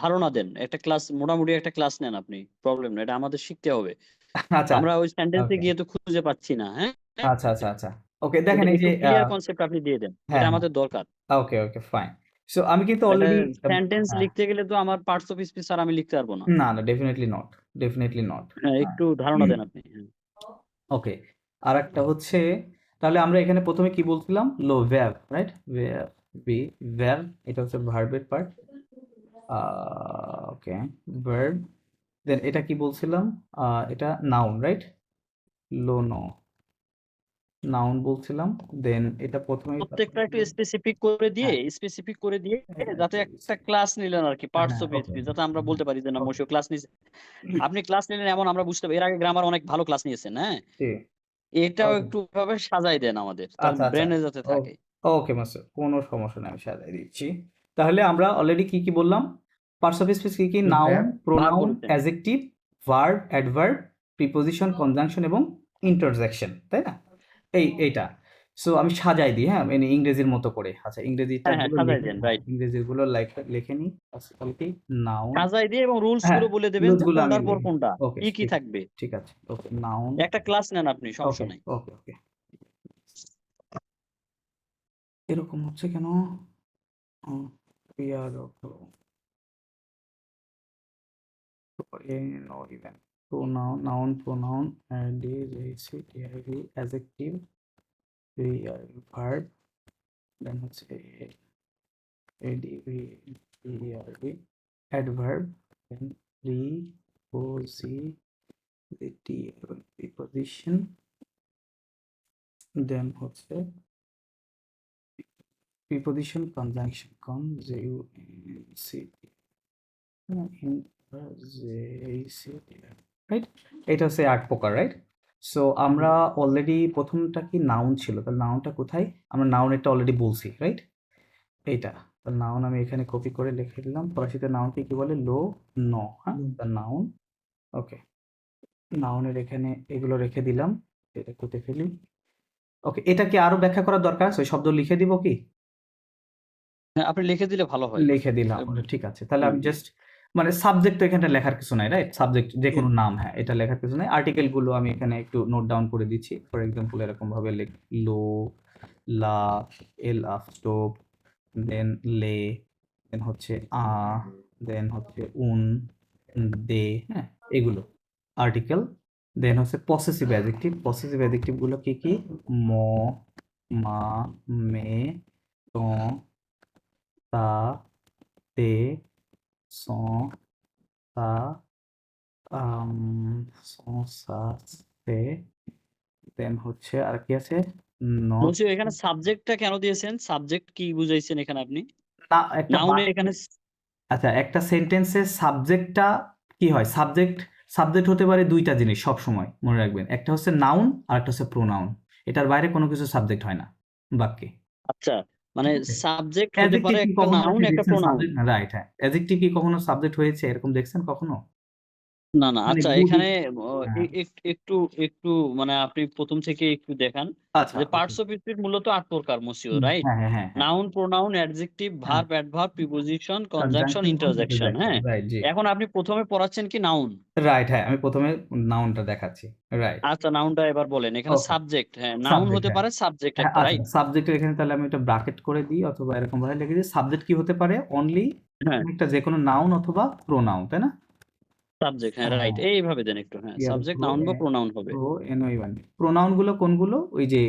ধারণা দেন। একটা ক্লাস মোটামুটি একটা ক্লাস নেন আপনি। প্রবলেম না। এটা আমাদের শিখতে হবে। আচ্ছা, আমরা ওই সেন্টেন্সে ওকে, গিয়ে তো খুঁজে পাচ্ছি না, হ্যাঁ? আচ্ছা আচ্ছা আচ্ছা, ওকে, এটা দেখেন এই একটু যে ক্লিয়ার কনসেপ্ট আপনি দিয়ে দেন। এটা হ্যাঁ হ্যাঁ, আমাদের দরকার। ওকে ওকে, ফাইন। সো আমি কিন্তু একটা অলরেডি সেন্টেন্স হ্যাঁ, লিখতে গেলে তো আমার পার্টস অফ স্পিচ আর আমি লিখতে পারবো না। না না, ডেফিনেটলি নট, ডেফিনেটলি নট। হ্যাঁ, হ্যাঁ, একটু ধারণা দেন আপনি। হ্যাঁ। ওকে, আর একটা হচ্ছে, তাহলে আমরা এখানে প্রথমে কি বলছিলাম, ভ্যাব, রাইট, ভ্যাব, ভ্যাব, এটা হচ্ছে ভার্বের পার্ট, ওকে, ভার্ব, দেন এটা কি বলছিলাম, এটা নাউন, রাইট, নো, নাউন বলছিলাম, দেন এটা প্রথমে প্রত্যেকটা একটু স্পেসিফিক করে দিয়ে যাতে একটা ক্লাস নিলেন আরকি পার্টস হ্যাঁ, অফ ওকে, স্পিচ, যাতে আমরা বলতে পারি যে না ওকে, মশিউ ক্লাস নিছে। আপনি ক্লাস নিলেন এমন আমরা বুঝতে পারি। এর আগে গ্রামার অনেক ভালো ক্লাস নিয়েছেন, হ্যাঁ? এটাও ওকে, একটু এভাবে সাজাই দেন আমাদের। তার আচ্ছা আচ্ছা, ব্রেনে যাতে থাকে। ওকে মাস্টার, কোনো সমস্যা নেই, আমি সাজিয়ে দিচ্ছি। তাহলে আমরা অলরেডি কি কি বললাম, পার্টস অফ স্পিচ কি কি, নাউন, ভ্যাব, ভাগ প্রোনাউন, বলেছেন। Adjective, verb, adverb, preposition, conjunction এবং ইন্টারজেকশন, তাই না, এইটা। সো আমি সাজাই দিই, হ্যাঁ, মানে ইংরেজির মতো করে। আচ্ছা, ইংরেজিটা হ্যাঁ, হ্যাঁ, গুলো সাজাই লিখে, দেন, হ্যাঁ, রাইট। ইংরেজি গুলো লিখে নিই, কি, নাউন, সাজাই দিয়ে এবং রুলস হ্যাঁ, গুলো বলে দেবেন লুজ যে গুলো আমি কোনটার পর লিখে, কোনটা, ওকে, কি ঠিক, থাকবে। ঠিক আছে, ওকে, নাউন, একটা ক্লাস নেন আপনি, সমস্যা ওকে নাই। ওকে ওকে, এরকম হচ্ছে কেন, ক্রিয়ার no even, pronoun, adjective, verb, then হচ্ছে adverb, adverb, then preposition, then হচ্ছে preposition, conjunction, রাইট, এটা হচ্ছে ৮ প্রকার, রাইট। সো আমরা অলরেডি প্রথমটা কি নাউন ছিল, তাহলে নাউনটা কোথায়, আমরা নাউনেরটা অলরেডি বলছি, রাইট, এইটা, নাউন আমি এখানে কপি করে লিখে দিলাম, ফরাসিতে নাউনকে কি বলে, ন, হ্যাঁ, নাউন, ওকে, নাউনের এখানে এগুলো রেখে দিলাম, এটা কেটে ফেলি, ওকে, এটা কি আরো ব্যাখ্যা করার দরকার আছে, ওই শব্দ লিখে দিব কি, হ্যাঁ, আপনি লিখে দিলে ভালো হয়। লিখে দিলাম, ঠিক আছে, তাহলে আমি হুম। জাস্ট, মানে সাবজেক্ট তো এখানটা লেখার কিছু নাই, রাইট, সাবজেক্ট যে কোনো নাম, হ্যাঁ, এটা লেখার কিছু নাই, আর্টিকেল গুলো আমি এখানে একটু নোট ডাউন করে দিচ্ছি, ফর এক্সাম্পল এরকম ভাবে লো, লা, স্টোভ, দেন লে, দেন হচ্ছে দেন হচ্ছে দে, হ্যাঁ, এগুলো আর্টিকেল, দেন হচ্ছে পসেসিভ অ্যাডজেক্টিভ গুলো কি কি, ম, মা, মে, ত, তা, তে, স, তা, আম, স, সা, সে, দেন হচ্ছে আর কি আছে, নট, বলছি এখানে সাবজেক্টটা কেন দিয়েছেন? সাবজেক্ট কি বুঝাইছেন এখানে আপনি? না, একটা নাউনে এখানে আচ্ছা, একটা সেন্টেন্সের সাবজেক্টটা কি হয়, সাবজেক্ট হতে পারে দুইটা জিনিস, সব সময় মনে রাখবেন, একটা হচ্ছে নাউন আর একটা হচ্ছে প্রোনাউন, এটার বাইরে কোনো কিছু সাবজেক্ট হয় না বাক্যে, আচ্ছা, মানে ঠিক আছে। সাবজেক্ট হতে অ্যাডজেক্টিভ পারে কি একটা কখনো নাউন, আপনি একটা দেখছেন প্রোনাউন। সাবজেক্ট, রাইট, হ্যাঁ, অ্যাডজেক্টিভ কি কখনো সাবজেক্ট হয়েছে এরকম দেখছেন কখনো, না, না, মানে আচ্ছা, গুড, এখানে হ্যাঁ, একটু একটু মানে আপনি প্রথম থেকে একটু দেখান আচ্ছা, যে ওকে, পার্টস অফ স্পিচ মূলত ৮ প্রকার মসিউ, রাইট? হ্যাঁ হ্যাঁ হ্যাঁ হ্যাঁ নাউন, প্রোনাউন, অ্যাডজেক্টিভ, হ্যাঁ, verb, adverb, preposition, conjunction, conjunction এবং ইন্টারজেকশন, ইন্টারজেকশন, হ্যাঁ? রাইট, জি, এখন আপনি প্রথমে পড়াচ্ছেন কি নাউন। রাইট, হ্যাঁ, আমি প্রথমে নাউনটা দেখাচ্ছি, রাইট, আচ্ছা, নাউনটা এবার বলেন। এখানে ওকে, সাবজেক্ট, হ্যাঁ, নাউন সাবজেক্ট, হতে হ্যাঁ, পারে সাবজেক্ট হ্যাঁ, একটা, আচ্ছা, রাইট? সাবজেক্টের এখানে তাহলে আমি একটা ব্র্যাকেট করে দিই অথবা এরকম ভাবে লিখে দিই, সাবজেক্ট কি হতে পারে, অনলি হ্যাঁ, একটা যে কোনো নাউন অথবা প্রোনাউন, তাই না, সাবজেক্ট, হ্যাঁ, রাইট। হ্যাঁ, এইভাবে দেন একটু, হ্যাঁ, সাবজেক্ট, নাউন বা প্রোনাউন হবে। প্রোনাউন গুলো কোনগুলো, ওই যে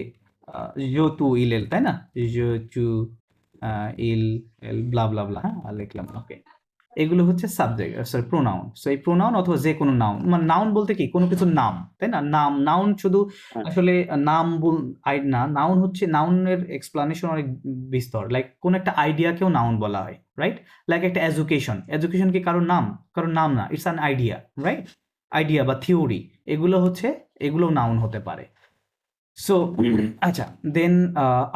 জো, তু, ইল, এল, তাই না, জো, চু, ইল, এল, ব্লা ব্লা ব্লা, হ্যাঁ, আর লিখলাম, ওকে, এগুলো হচ্ছে সাবজেক্ট, সরি, প্রোনাউন। সো এই প্রোনাউন অথবা যে কোনো নাউন, মানে নাউন বলতে কি কোনো কিছুর নাম, তাই না, নাউন শুধু হ্যাঁ, আসলে নাম না, নাউন হচ্ছে, নাউনের এক্সপ্লানেশন অনেক বিস্তর, লাইক কোন একটা আইডিয়াকেও নাউন বলা হয়, রাইট, লাইক একটা এডুকেশন কি কারোর নাম, না, it's an idea, right, idea বা থিওরি, এগুলো নাউন হতে পারে। সো আচ্ছা, দেন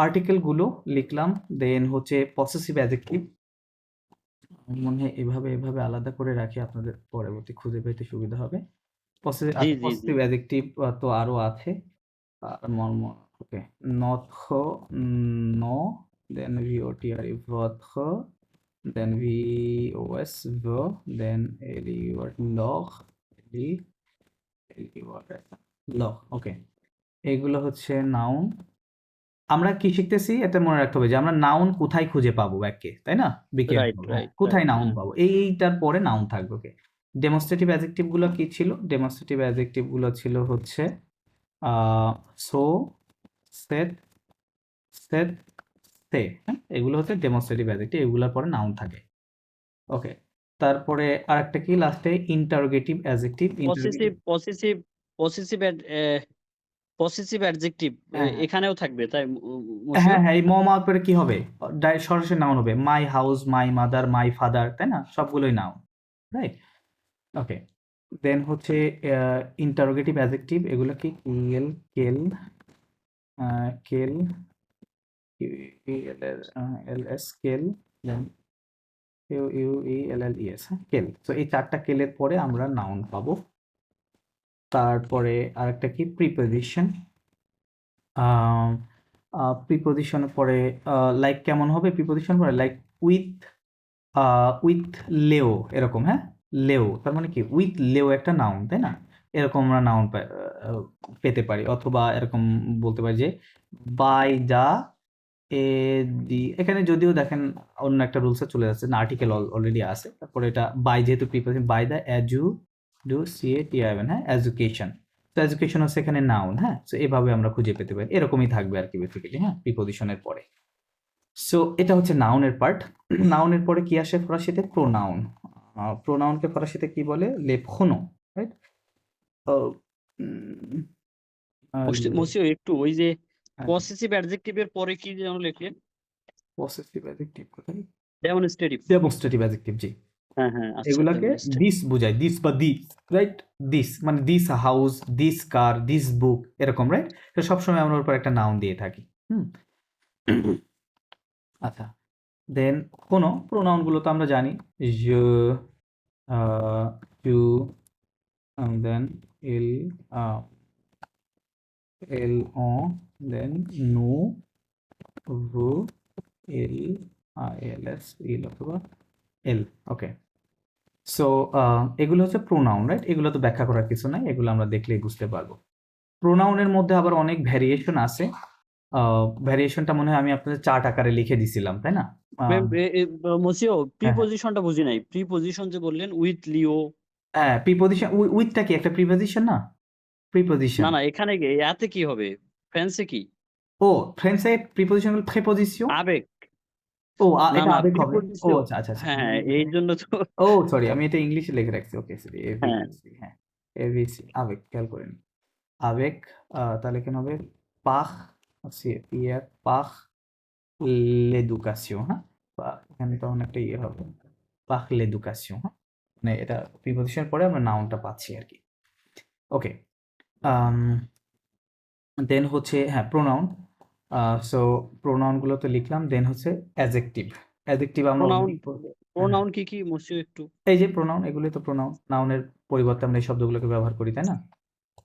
আর্টিকেল গুলো লিখলাম, দেন হচ্ছে পসেসিভ অ্যাডজেক্টিভ, মনে হয় এভাবে আলাদা করে রাখি, আপনাদের পরবর্তী খুঁজে পেতে সুবিধা হবে। জি, জি, জি। পসেসিভ অ্যাডজেক্টিভ তো আরো আছে, আর ওকে, notre, no, then votre, votre, then vos, vo, then leur, leur, ওকে। এগুলো হচ্ছে নাউন। আমরা কি শিখতেছি এটা মনে রাখতে হবে যে আমরা নাউন কোথায় খুঁজে পাবো বাক্যে, তাই না? বি রাইট কেয়ারফুল, হ্যাঁ, রাইট কোথায় রাইট নাউন হ্যাঁ পাবো, এইটার পরে নাউন থাকবে। ওকে, ডেমনস্ট্রেটিভ অ্যাডজেক্টিভ গুলো কি ছিল? ডেমনস্ট্রেটিভ অ্যাডজেক্টিভ গুলো ছিল হচ্ছে সো, সেট, সেট, সে, হ্যাঁ, এগুলো হচ্ছে ডেমনস্ট্রেটিভ অ্যাডজেক্টিভ, এগুলোর পরে নাউন থাকে। ওকে, তারপরে আরেকটা কি লাস্টে? Interrogative adjective. Possessive interrogative, possessive possessive possessive adjective হ্যাঁ এখানেও থাকবে তাই হ্যাঁ মশিউর? হ্যাঁ, এই মমার পরে কি হবে? সরাসরি নাউন হবে, my house, my mother, my father, তাই না? সবগুলোই নাউন, রাইট? ওকে, দেন হচ্ছে ইন্টারোগেটিভ অ্যাডজেক্টিভ, এগুলো কি? কেল, কেল, কেল, এল এস, কেল, then U U E L L E S, কেল। তো এই চারটা কেলের পরে আমরা নাউন পাবো। তারপরে আরেকটা কি? প্রিপোজিশন। প্রিপোজিশনের পরে লাইক কেমন হবে? প্রিপোজিশন পরে লাইক উইথ, উইথ লেও, এরকম, হ্যাঁ, লেও তার মানে কি? উইথ লেও একটা নাউন, তাই না? এরকম আমরা নাউন পেতে পারি, অথবা এরকম বলতে পারি যে বাই দা এ দি, এখানে যদিও দেখেন অন্য একটা রুলসে চলে যাচ্ছে না, আর্টিকেল অলরেডি আছে, তারপরে এটা বাই, যেহেতু প্রিপোজিশন, বাই দা এজু ডু C A T I N, হ্যাঁ, এডুকেশন। তো এডুকেশন হচ্ছে এখানে নাউন, হ্যাঁ। তো এভাবে আমরা খুঁজে পেতে পারি, এরকমই থাকবে আর কি বেসিক্যালি, হ্যাঁ, প্রিপোজিশনের পরে। সো এটা হচ্ছে নাউনের পার্ট। নাউনের পরে কি আসে ফরাসিতে? প্রোনাউন। প্রোনাউনকে ফরাসিতে কি বলে? লে প্রনো, রাইট? মশিউর একটু ওই যে হ্যাঁ, পসেসিভ অ্যাডজেক্টিভ এর পরে কি যেন লিখলেন? পসেসিভ অ্যাডজেক্টিভ কোথায়? ডেমনস্ট্রেটিভ। ডেমনস্ট্রেটিভ অ্যাডজেক্টিভ, জি। হ্যাঁ হ্যাঁ আচ্ছা এগুলাকে ডেমনস্ট্রেটিভ। দিস বোঝায়, দিস বা দিস, রাইট? দিস মানে this house, this car, this book, এরকম, রাইট? তো সবসময় আমরা ওর উপর একটা নাউন দিয়ে থাকি। হুম, আচ্ছা। দেন কোনো প্রোনাউন গুলো তো আমরা জানি, je, you, then il, elle, on, then nous, vous, il, ils, il অথবা elle, ওকে। সো এগুলো হচ্ছে প্রোনাউন, রাইট? এগুলো তো ব্যাখ্যা করার কিছু নাই, এগুলো আমরা দেখলেই বুঝতে পারবো। প্রোনাউনের মধ্যে আবার অনেক ভ্যারিয়েশন আছে। ভ্যারিয়েশনটা মনে হয় আমি আপনাদের চার্ট আকারে লিখে দিছিলাম, তাই না? মশিও হ্যাঁ হ্যাঁ প্রিপোজিশনটা বুঝি নাই, প্রিপোজিশন যে বললেন উইথ লিও। হ্যাঁ, প্রিপোজিশন, উইথটা কি একটা প্রিপোজিশন না? প্রিপোজিশন। না না এখানে এতে কি হবে? ফ্রান্সে কি ও, ফ্রেন্সে প্রিপোজিশন হলো প্রেপোজিশন। আবেগ? ও, না এটা না আবেগ হবে। ও প্রিপোজিশন। আচ্ছা আচ্ছা আচ্ছা, হ্যাঁ হ্যাঁ এই জন্য তো। ও সরি, আমি এটা ইংলিশে লিখে রাখছি। ওকে, সরি, হ্যাঁ এভিসি, হ্যাঁ, এভিসি, আবেগ, খেয়াল করেন। আবেগ, তাহলে কেন হবে? পাখ, ইয়ার পাখ l'éducation, হ্যাঁ, বা এখানে তো অনেকটা ইয়ে হবে, পাখ l'éducation, হ্যাঁ, মানে এটা প্রিপোজিশন পরে আমরা নাউনটা পাচ্ছি আর কি। ওকে, দেন হচ্ছে, হ্যাঁ, প্রোনাউন। সো প্রোনাউন গুলো তো লিখলাম। দেন হচ্ছে অ্যাডজেক্টিভ। অ্যাডজেক্টিভ আমরা প্রোনাউন। অলরেডি, হ্যাঁ, প্রোনাউন কি কি মশিও একটু? এই যে প্রোনাউন, এগুলোই তো প্রোনাউন। নাউনের পরিবর্তে আমরা এই শব্দগুলোকে ব্যবহার করি, তাই না?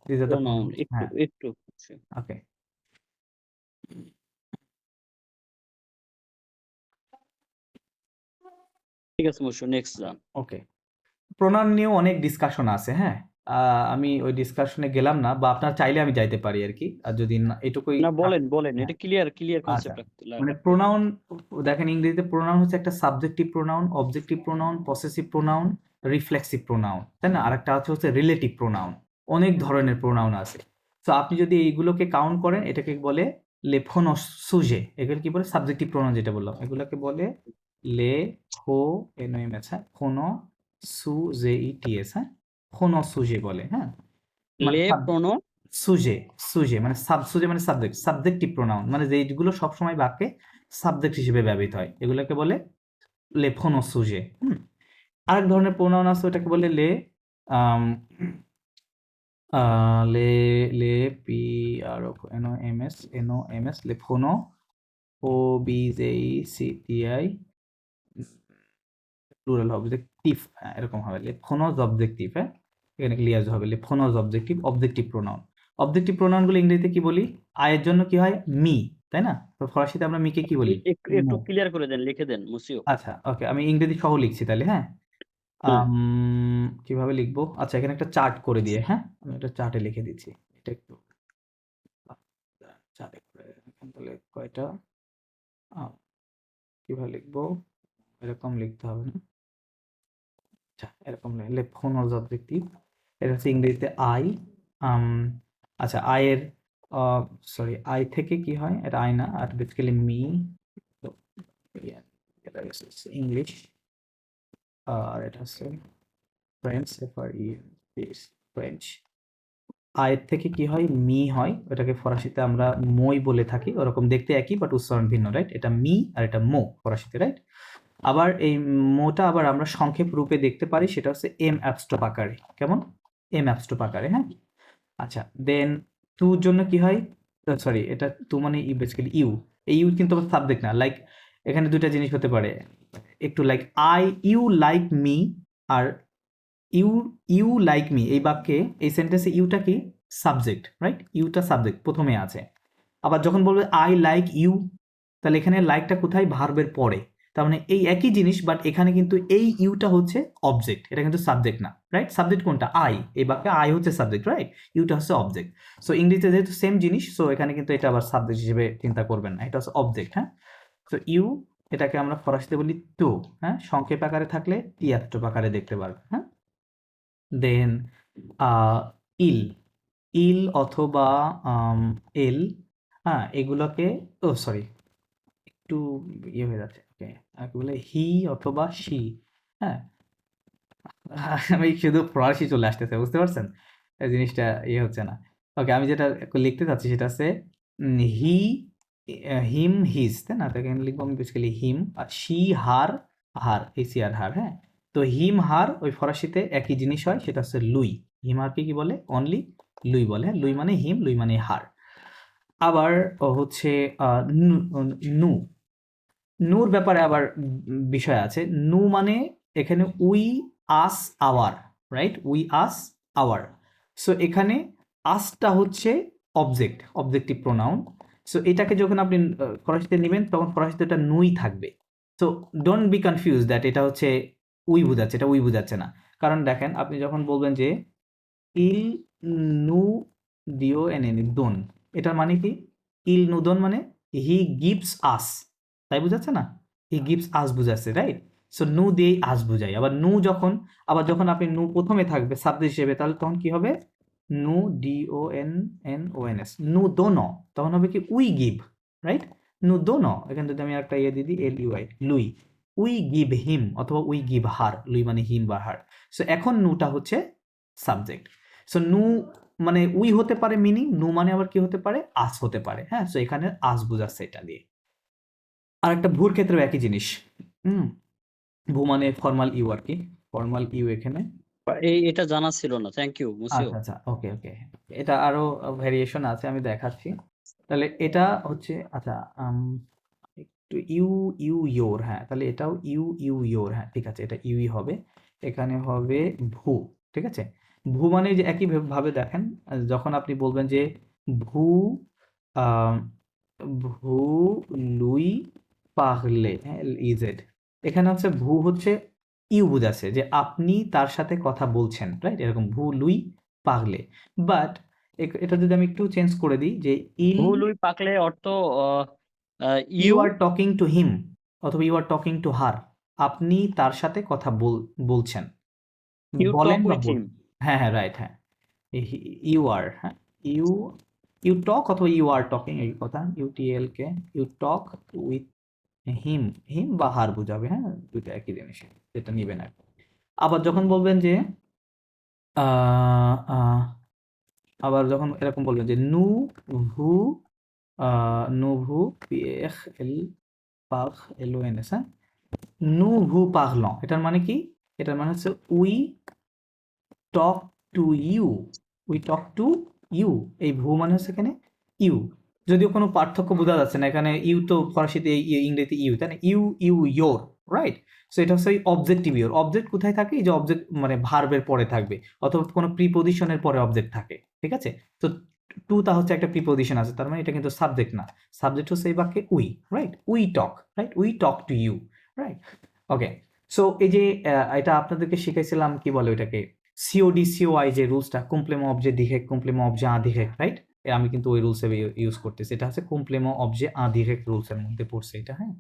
This are the pronoun pronoun, একটু হ্যাঁ, একটু। ওকে। ঠিক আছে মশিও নেক্সট যান। ওকে, প্রোনাউন নিয়েও অনেক ডিসকাশন আছে, হ্যাঁ। আমি ওই ডিসকাশনে গেলাম না, বা আপনার চাইলে আমি যাইতে পারি আর কি, আর যদি না এটুকুই না বলেন বলেন, হ্যাঁ, এটা ক্লিয়ার ক্লিয়ার আচ্ছা। কনসেপ্ট মানে রাখতে হবে। প্রোনাউন, দেখেন ইংরেজিতে প্রোনাউন হচ্ছে একটা subjective pronoun, objective pronoun, possessive pronoun, reflexive pronoun, তাই না? আরেকটা হচ্ছে রিলেটিভ প্রোনাউন। অনেক ধরনের প্রোনাউন আছে। তো আপনি যদি এইগুলোকে কাউন্ট করেন, এটাকে বলে লে ফোনো সুজে। এগুলো কি বলে? সাবজেক্টিভ প্রোনাউন যেটা বললাম, এগুলোকে বলে লে ফো এনএমএস, হ্যাঁ, ফোনো সুজে ইটিএস, হ্যাঁ, ফোনো সুজে বলে, হ্যাঁ, মানে লে প্রোনো সুজে, সুজে মানে সুজে মানে সাবজেক্ট, সাবজেক্টিভ প্রোনাউন মানে যেগুলো সবসময় বাক্যে সাবজেক্ট হিসেবে ব্যবহৃত হয়, এগুলোকে বলে লে ফোনো সুজে। আরেক ধরনের প্রোনাউন আছে, ওটাকে বলে লে আম, লে লে P R N O M S, লে ফোনো O B J E C T I, plural objective, হ্যাঁ, এরকম হবে লে ফোনোজ অবজেক্টিভ, হ্যাঁ, এখানে ক্লিয়ার হবে লে ফোনোজ অবজেক্টিভ, অবজেক্টিভ প্রোনাউন। অবজেক্টিভ প্রোনাউনগুলো ইংরেজিতে কি বলি? আয়ের জন্য কি হয়? মি, তাই না? তো ফরাসিতে আমরা মিকে কি বলি? একটু একটু মো। ক্লিয়ার করে দেন, লিখে দেন মুসিও। আচ্ছা, ওকে, আমি ইংরেজি সহ লিখছি তাহলে, হ্যাঁ। হুম। কিভাবে লিখবো? আচ্ছা, এখানে একটা চার্ট করে দিয়ে, হ্যাঁ, আমি একটা চার্টে লিখে দিচ্ছি। এটা একটু চার্টে করে এখানে তাহলে কয়টা কিভাবে লিখবো? এরকম লিখতে হবে না? আচ্ছা, এরকম লিখলে ফোন ওয়াজ অবজেক্টিভ। এটা হচ্ছে ইংরেজিতে আই। আচ্ছা, আয়ের সরি, আই থেকে কি হয়? এটা আই না, আর বেসিক্যালি মি। তো এটা হচ্ছে ইংলিশ, আর এটা হচ্ছে ফ্রেঞ্চ, ফ্রেঞ্চ। আয়ের থেকে কি হয়? মি হয়, ওটাকে ফরাসিতে আমরা মই বলে থাকি। ওরকম দেখতে একই, বাট উচ্চারণ ভিন্ন, রাইট? এটা মি আর এটা মো ফরাসিতে, রাইট? আবার এই মোটা আবার আমরা সংক্ষেপ রূপে দেখতে পারি, সেটা হচ্ছে এম অ্যাবস্ট্রপ আকারে। কেমন? এম অ্যাবস্ট্রপ আকারে, হ্যাঁ। আচ্ছা, দেন টুর জন্য কি হয়? সরি, এটা টু মানে ইউ, বেসিক্যালি ইউ। এই ইউ কিন্তু আবার সাবজেক্ট না। লাইক এখানে দুইটা জিনিস হতে পারে একটু, like I you like me, আর ইউ ইউ লাইক মি, এই বাক্যে এই সেন্টেন্সে ইউটা কি? Subject, right? ইউটা সাবজেক্ট প্রথমে আছে। আবার যখন বলবে আই লাইক ইউ, তাহলে এখানে লাইকটা কোথায়? ভার্বের পরে। তার মানে এই একই জিনিস, বাট এখানে কিন্তু এই ইউটা হচ্ছে অবজেক্ট, এটা কিন্তু সাবজেক্ট না, রাইট? সাবজেক্ট কোনটা? আই। এই বাক্যে আই হচ্ছে সাবজেক্ট, রাইট? ইউটা হচ্ছে অবজেক্ট। সো ইংরেজিতে যেহেতু সেম জিনিস, সো এখানে কিন্তু এটা আবার সাবজেক্ট হিসেবে চিন্তা করবেন না, এটা হচ্ছে অবজেক্ট, হ্যাঁ। তো ইউ, এটাকে আমরা ফরাসিতে বলি টু, হ্যাঁ। সংক্ষেপ আকারে থাকলে তিয়াত্তর আকারে দেখতে পারবে, হ্যাঁ। দেন ইল, ইল অথবা এল, হ্যাঁ, এগুলোকে, ও সরি, একটু ইয়ে হয়ে যাচ্ছে, ওকে, আর কি বলে হি অথবা শি, হ্যাঁ। আমি শুধু ফরাসি চলে আসতেছে, বুঝতে পারছেন? এই জিনিসটা ইয়ে হচ্ছে না। ওকে, আমি যেটা লিখতে চাচ্ছি সেটা হচ্ছে হি, হিম, হিজ, তাই না? তো এখানে লিখবো আমি বেসিক্যালি হিম, আর শি হার, হার এসি আর হার, হ্যাঁ। তো হিম হার ওই ফরাসিতে একই জিনিস হয়, সেটা হচ্ছে লুই। হিম হারকে কি বলে? অনলি লুই বলে, হ্যাঁ। লুই মানে হিম, লুই মানে হার। আবার হচ্ছে নু, নু, নুর ব্যাপারে আবার বিষয় আছে। নু মানে এখানে we us our, right? We us our. So এখানে আসটা হচ্ছে অবজেক্ট, অবজেক্টিভ প্রোনাউন। সো এটাকে যখন আপনি ফরাসিতে নেবেন, তখন ফরাসিতে এটা নুই থাকবে। So don't B confuse that এটা হচ্ছে উই বোঝাচ্ছে, এটা উই বোঝাচ্ছে না। কারণ দেখেন, আপনি যখন বলবেন যে ইল নু দিও এনে দোন, এটার মানে কি? ইল নুদন মানে হি গিভস আস, তাই বুঝাচ্ছে না? হি গিভস আস বুঝাচ্ছে, রাইট? সো নু দিয়েই আস বুঝাই। আবার নু যখন, আবার যখন আপনি নু প্রথমে থাকবে সাবজেক্ট হিসেবে, তাহলে তখন কি হবে? নু D O N N O N S, নু দোনো, তখন হবে কি? We give, right? নু দোনো, এখানে যদি আমি একটা ইয়ে দিই, এল ইউ আই, লুই, উই গিভ হিম অথবা উই গিভ হার, লুই মানে হিম বা হার। সো এখন নুটা হচ্ছে সাবজেক্ট। সো নু মানে উই হতে পারে মিনিং, নু মানে আবার কি হতে পারে? আস হতে পারে, হ্যাঁ। সো এখানে আস বোঝাচ্ছে এটা দিয়ে। আর একটা ভুর ক্ষেত্রেও একই জিনিস। হুম, ভু মানে ফর্মাল ইউ আর কি, ফর্মাল ইউ এখানে। এটা জানা ছিল না, থ্যাংক ইউ মুসিও। আচ্ছা, আচ্ছা, ওকে, ওকে। এটা আরো ভেরিয়েশন আছে, আমি দেখাচ্ছি। তাহলে এটা হচ্ছে, আচ্ছা, একটু ইউ, ইউ ইয়োর, হ্যাঁ, তাহলে এটাও ইউ, ইউ ইয়োর, হ্যাঁ, ঠিক আছে, এটা ইউই হবে। এখানে হবে ভু, ঠিক আছে। ভু মানে যে একই ভাবে দেখেন, যখন আপনি বলবেন যে ভু, আহ, ভু লুই পাহলে, হ্যাঁ, ইজেড, এখানে হচ্ছে ভু হচ্ছে ইউ বুঝাচ্ছে যে আপনি তার সাথে কথা বলছেন, রাইট? এরকম ভু লুই পাগলে। বাট এটা যদি আমি একটু চেঞ্জ করে দিই যে ইল, ভুলুই পাকলে অর্থ you you are talking to him অথবা you are talking to her, আপনি তার সাথে কথা বলছেন, ইউ বলেন টক বা উইথ বল, হিম। হ্যাঁ, হ্যাঁ, রাইট, হ্যাঁ। ইউ আর, হ্যাঁ, ইউ, ইউ টক অথবা ইউ আর টকিং, এই কথা, ইউটিএল কে, you talk with him, him বা হার বুঝাবে, হ্যাঁ, দুইটা একই জিনিস, যেটা নিবেন আর কি। আবার যখন বলবেন যে আহ, আহ, আবার যখন এরকম বলবেন যে নু ভু, নু ভু পিএখ এল পাখ এল ও এন এস, হ্যাঁ, নু ভু পাগলন, এটার মানে কি? এটার মানে হচ্ছে we talk to you, we talk to you. এই ভু মানে হচ্ছে এখানে ইউ, যদিও কোনো পার্থক্য বোঝা যাচ্ছে না এখানে, ইউ তো ফরাসিতে ইংরেজিতে ইউ, তাই না? You, you your, right? So এটা হচ্ছে অবজেক্টিভ ইয়োর। অবজেক্ট কোথায় থাকে? এই যে অবজেক্ট মানে ভার্বের পরে থাকবে, অথবা কোনো প্রিপোজিশনের পরে অবজেক্ট থাকে, ঠিক আছে? তো টুটা হচ্ছে একটা প্রিপোজিশন আছে, তার মানে এটা কিন্তু সাবজেক্ট না, সাবজেক্ট হচ্ছে এই বাক্যে we, right? We talk, right? We talk to you, right? Okay, so এই যে এটা আপনাদেরকে শিখাইছিলাম, কি বলে ওইটাকে, সিওডি সিওআই যে রুলসটা, কুমপ্লেমো অবজে ডিরেক্ট, কুমপ্লেমো অবজে আনডিরেক্ট, রাইট? আমি কিন্তু ওই রুলসে ইউজ করতেছি, এটা হচ্ছে কুমপ্লেমো অবজে আনডিরেক্ট রুলসের মধ্যে পড়ছে এটা, হ্যাঁ?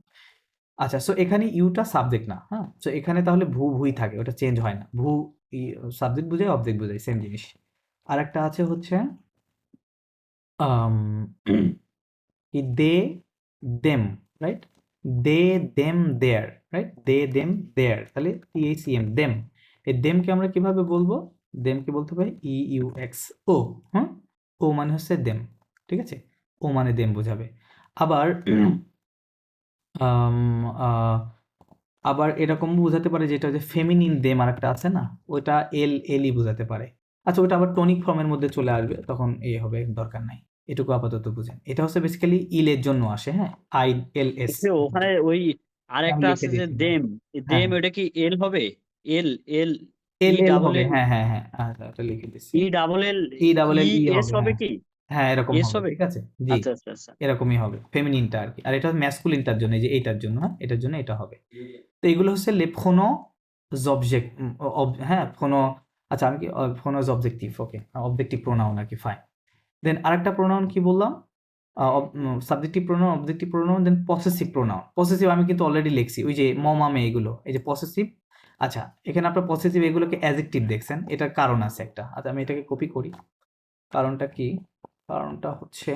আচ্ছা, সো এখানে ইউটা সাবজেক্ট না, হ্যাঁ? সো এখানে তাহলে ভুই থাকে, ওটা চেঞ্জ হয় না, সাবজেক্ট বোঝায়, অবজেক্ট বোঝায়, সেম জিনিস। আর একটা আছে হচ্ছে কি, they them, right? They them there, right? They them there, তাহলে THEM, দেম। এই দেমকে আমরা কিভাবে বলবো? দেমকে বলতে পারি EUXO, হ্যাঁ? ও মানে হচ্ছে দেম, ঠিক আছে? ও মানে দেম বোঝাবে। আবার আম, আহ, আবার এরকম বোঝাতে পারে, যেটা যে ফেমিনিন দেম আর একটা আছে না, ওটা এলই বোঝাতে পারে। আচ্ছা, ওটা আবার টনিক ফর্মের মধ্যে চলে আসবে, তখন হবে, দরকার নাই। এটুকু আপাতত বুঝেন, এটা হচ্ছে বেসিক্যালি ইলের জন্য আসে, হ্যাঁ? ILS যে ওখানে ওই আমি আরেকটা লিখে আছে যে দিচ্ছি, হ্যাঁ দেম, হ্যাঁ দেম ওটা কি এল হবে? এল এল ই এল ডাবল হবে, এল, হ্যাঁ হ্যাঁ হ্যাঁ, আচ্ছা, ওটা লিখে দিচ্ছি, ই ডাবল এল, ই ELLE এস হবে, হবে হ্যাঁ কি? হ্যাঁ, এরকম এস হবে, হবে? ঠিক আছে, জি, আচ্ছা আচ্ছা আচ্ছা। এরকমই হবে ফেমিনিনটা আর কি। আর এটা ম্যাসকুলিনটার জন্য, এই যে এইটার জন্য, হ্যাঁ, এটার জন্য এটা হবে। তো এগুলো হচ্ছে লেপখনো জবজেক্ট, হ্যাঁ, ফোনো, আচ্ছা আমি কি ফোনো অবজেক্টিভ, ওকে, অবজেক্টিভ প্রোনাউন আর কি, ফাইন। দেন আরেকটা প্রোনাউন কি বললাম? সাবজেক্টিভ প্রোনাউন, অবজেক্টিভ প্রোনাউন, দেন পসেসিভ প্রোনাউন। পসেসিভ আমি কিন্তু অলরেডি লিখছি, ওই যে মমামে, এগুলো, এই যে পসেসিভ। আচ্ছা, এখানে আপনার পসেসিভ এগুলোকে অ্যাডজেক্টিভ দেখছেন, এটার কারণ আছে একটা। আচ্ছা, আমি এটাকে কপি করি। কারণটা কি? কারণটা হচ্ছে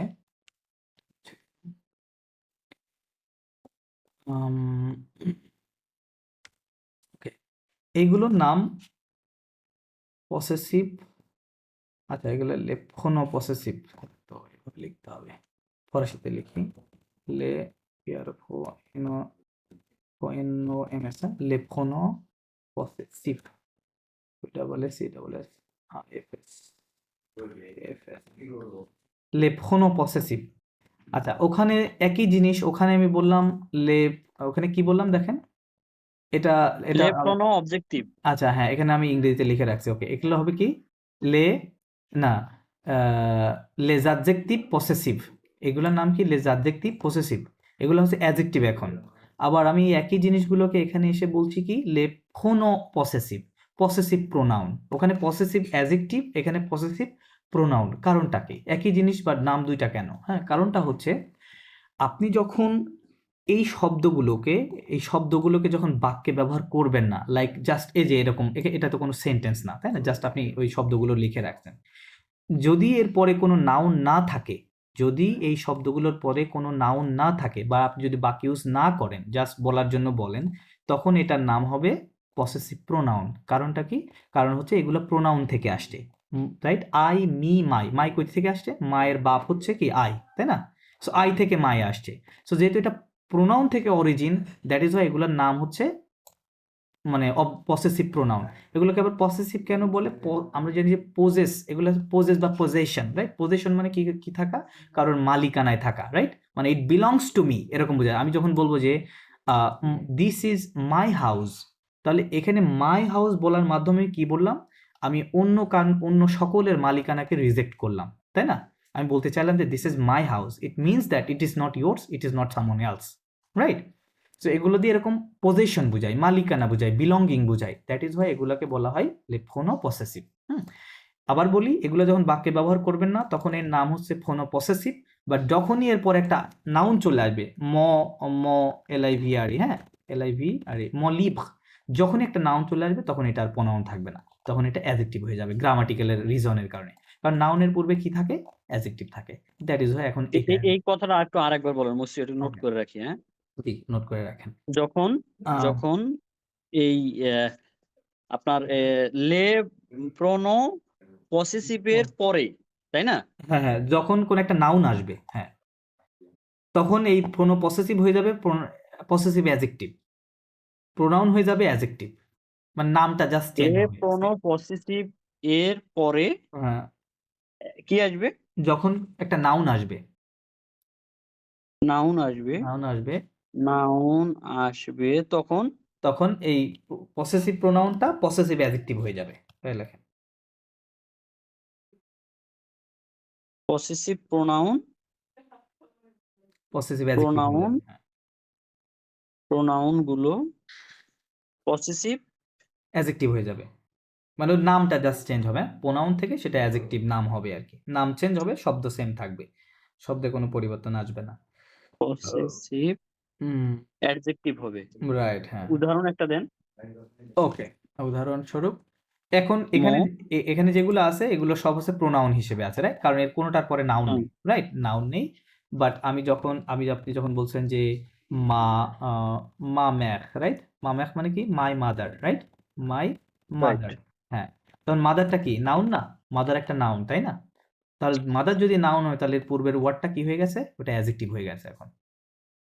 ওকে, এইগুলোর নাম পসেসিভ। আচ্ছা, এগুলো লেপখনো পসেসিভ, তো এভাবে লিখতে হবে, ফরাসিতে লিখি, লে পিয়ারফো ইনো কোয়েনো এমএস, লেপখনো possessive, double S, double S, F S, F S, লেপখনো পসেসিভ। আচ্ছা, ওখানে একই জিনিস, ওখানে আমি বললাম লেপ, ওখানে কি বললাম দেখেন, এটা এটা লেপ্টনো অবজেক্টিভ। আচ্ছা, হ্যাঁ, এখানে আমি ইংরেজিতে লিখে রাখছি, ওকে, এগুলো হবে কি, লে, না, লেজ অ্যাডজেক্টিভ পসেসিভ, এগুলোর নাম কি, লেজ অ্যাডজেক্টিভ পসেসিভ, এগুলো হচ্ছে অ্যাডজেক্টিভ এখন। আবার আমি একই জিনিসগুলোকে এখানে এসে বলছি কি, লেপখনো পসেসিভ, পসেসিভ প্রোনাউন। ওখানে পসেসিভ অ্যাডজেক্টিভ, এখানে পসেসিভ প্রোনাউন। কারণটা কি? একই জিনিস বাট নাম দুইটা কেন? হ্যাঁ, কারণটা হচ্ছে, আপনি যখন এই শব্দগুলোকে যখন বাক্যে ব্যবহার করবেন না, লাইক জাস্ট এই যে এরকম, এটা তো কোনো সেন্টেন্স না, তাই না? জাস্ট আপনি ওই শব্দগুলো লিখে রাখছেন। যদি এর পরে কোনো নাউন না থাকে, যদি এই শব্দগুলোর পরে কোনো নাউন না থাকে, বা আপনি যদি বাক্য ইউজ না করেন, জাস্ট বলার জন্য বলেন, তখন এটার নাম হবে পসেসিভ প্রোনাউন। কারণটা কি? কারণ হচ্ছে এগুলো প্রোনাউন থেকে আসছে, রাইট? আই, মি, মাই। মাই কই থেকে আসছে? মায়ের বাপ হচ্ছে কি আই, তাই না? সো আই থেকে মাই আসছে। সো যেহেতু এটা প্রোনাউন থেকে অরিজিন, দ্যাট ইজ ওয়াই এগুলোর নাম হচ্ছে মানে পসেসিভ প্রোনাউন। এগুলোকে আবার পসেসিভ কেন বলে? আমরা জানি যে পোজেস, এগুলো পোজেস বা পজেশন, রাইট? পজেশন মানে কি, কি থাকা, কারোর মালিকানায় থাকা, রাইট? মানে ইট বিলংস টু মি, এরকম বোঝায়। আমি যখন বলবো যে দিস ইজ মাই হাউস, তাহলে এখানে মাই হাউস বলার মাধ্যমে কি বললাম? আমি অন্য সকলের মালিকানাকে রিজেক্ট করলাম, তাই না? আমি বলতে চাইলাম যে this is my house, it means that it is not yours, it is not someone else, right? So এগুলো দিয়ে এরকম পজেশন বুঝায়, মালিকানা বুঝায়, বিলঙ্গিং বুঝায়। দ্যাট ইজ ওয়াই এগুলোকে বলা হয় ফোনো পসেসিভ। আবার বলি, এগুলো যখন বাক্যে ব্যবহার করবেন না, তখন এর নাম হচ্ছে ফোনো পসেসিভ। বাট যখনই এরপর একটা নাউন চলে আসবে, ম, ম, LIVRE, হ্যাঁ, LIVRE, মলিভ, যখন একটা নাউন চলে আসবে, তখন এটা আর প্রোনাউন থাকবে না, তখন এটা অ্যাডজেক্টিভ হয়ে যাবে, গ্রামাটিক্যালের রিজনের কারণে। কারণ নাউনের পূর্বে কি থাকে? অ্যাডজেক্টিভ থাকে। দ্যাট ইজ ওয়াই এখন এটা এই কথাটা একটু আরেকবার বলেন মুস্তি, একটু নোট করে রাখি, হ্যাঁ? নোট করে রাখেন। যখন আহ, যখন এই আপনার লে প্রোনো পসেসিভের পরে, তাই না? হ্যাঁ হ্যাঁ, যখন কোন একটা নাউন আসবে, হ্যাঁ, তখন এই প্রোনো পসেসিভ হয়ে যাবে, পসেসিভ অ্যাডজেক্টিভ, প্রোনাউন হয়ে যাবে অ্যাডজেক্টিভ, মানে নামটা জাস্ট চেঞ্জ হবে। প্রোনো পসেসিভ এর পরে হ্যাঁ, কি আসবে? যখন একটা নাউন আসবে, নাউন আসবে। নাউন আসবে, নাউন আসবে তখন তখন এই পসেসিভ প্রোনাউনটা পসেসিভ অ্যাডজেক্টিভ হয়ে যাবে। তাই লেখেন। পসেসিভ প্রোনাউন পসেসিভ অ্যাডজেক্টিভ হয়ে প্রোনাউন যাবে। হ্যাঁ, প্রোনাউন গুলো পসেসিভ অ্যাডজেক্টিভ হয়ে যাবে, মানে ওর নামটা জাস্ট চেঞ্জ হবে, প্রোনাউন থেকে সেটা অ্যাডজেক্টিভ নাম হবে আর কি, নাম চেঞ্জ হবে, শব্দ সেম থাকবে, শব্দে কোনো পরিবর্তন আসবে না। পসেসিভ হুম, অ্যাডজেক্টিভ হবে। রাইট, হ্যাঁ। উদাহরণ একটা দেন। ওকে, উদাহরণস্বরূপ এখন মো এখানে যেগুলো আছে এগুলো সব হচ্ছে প্রোনাউন হিসেবে আছে, রাইট? কারণ এর কোনোটার পরে নাউন হ্যাঁ, নেই, রাইট? নাউন নেই। বাট আপনি যখন বলছেন যে মা মা ম্যাখ, রাইট? মা ম্যাখ মানে কি? My mother, right? My right. Mother, হ্যাঁ। তখন মাদারটা কি নাউন না? মাদার একটা নাউন, তাই না? তাহলে মাদার যদি নাউন হয় তাহলে এর পূর্বের ওয়ার্ডটা কি হয়ে গেছে? ওটা অ্যাডজেক্টিভ হয়ে গেছে এখন,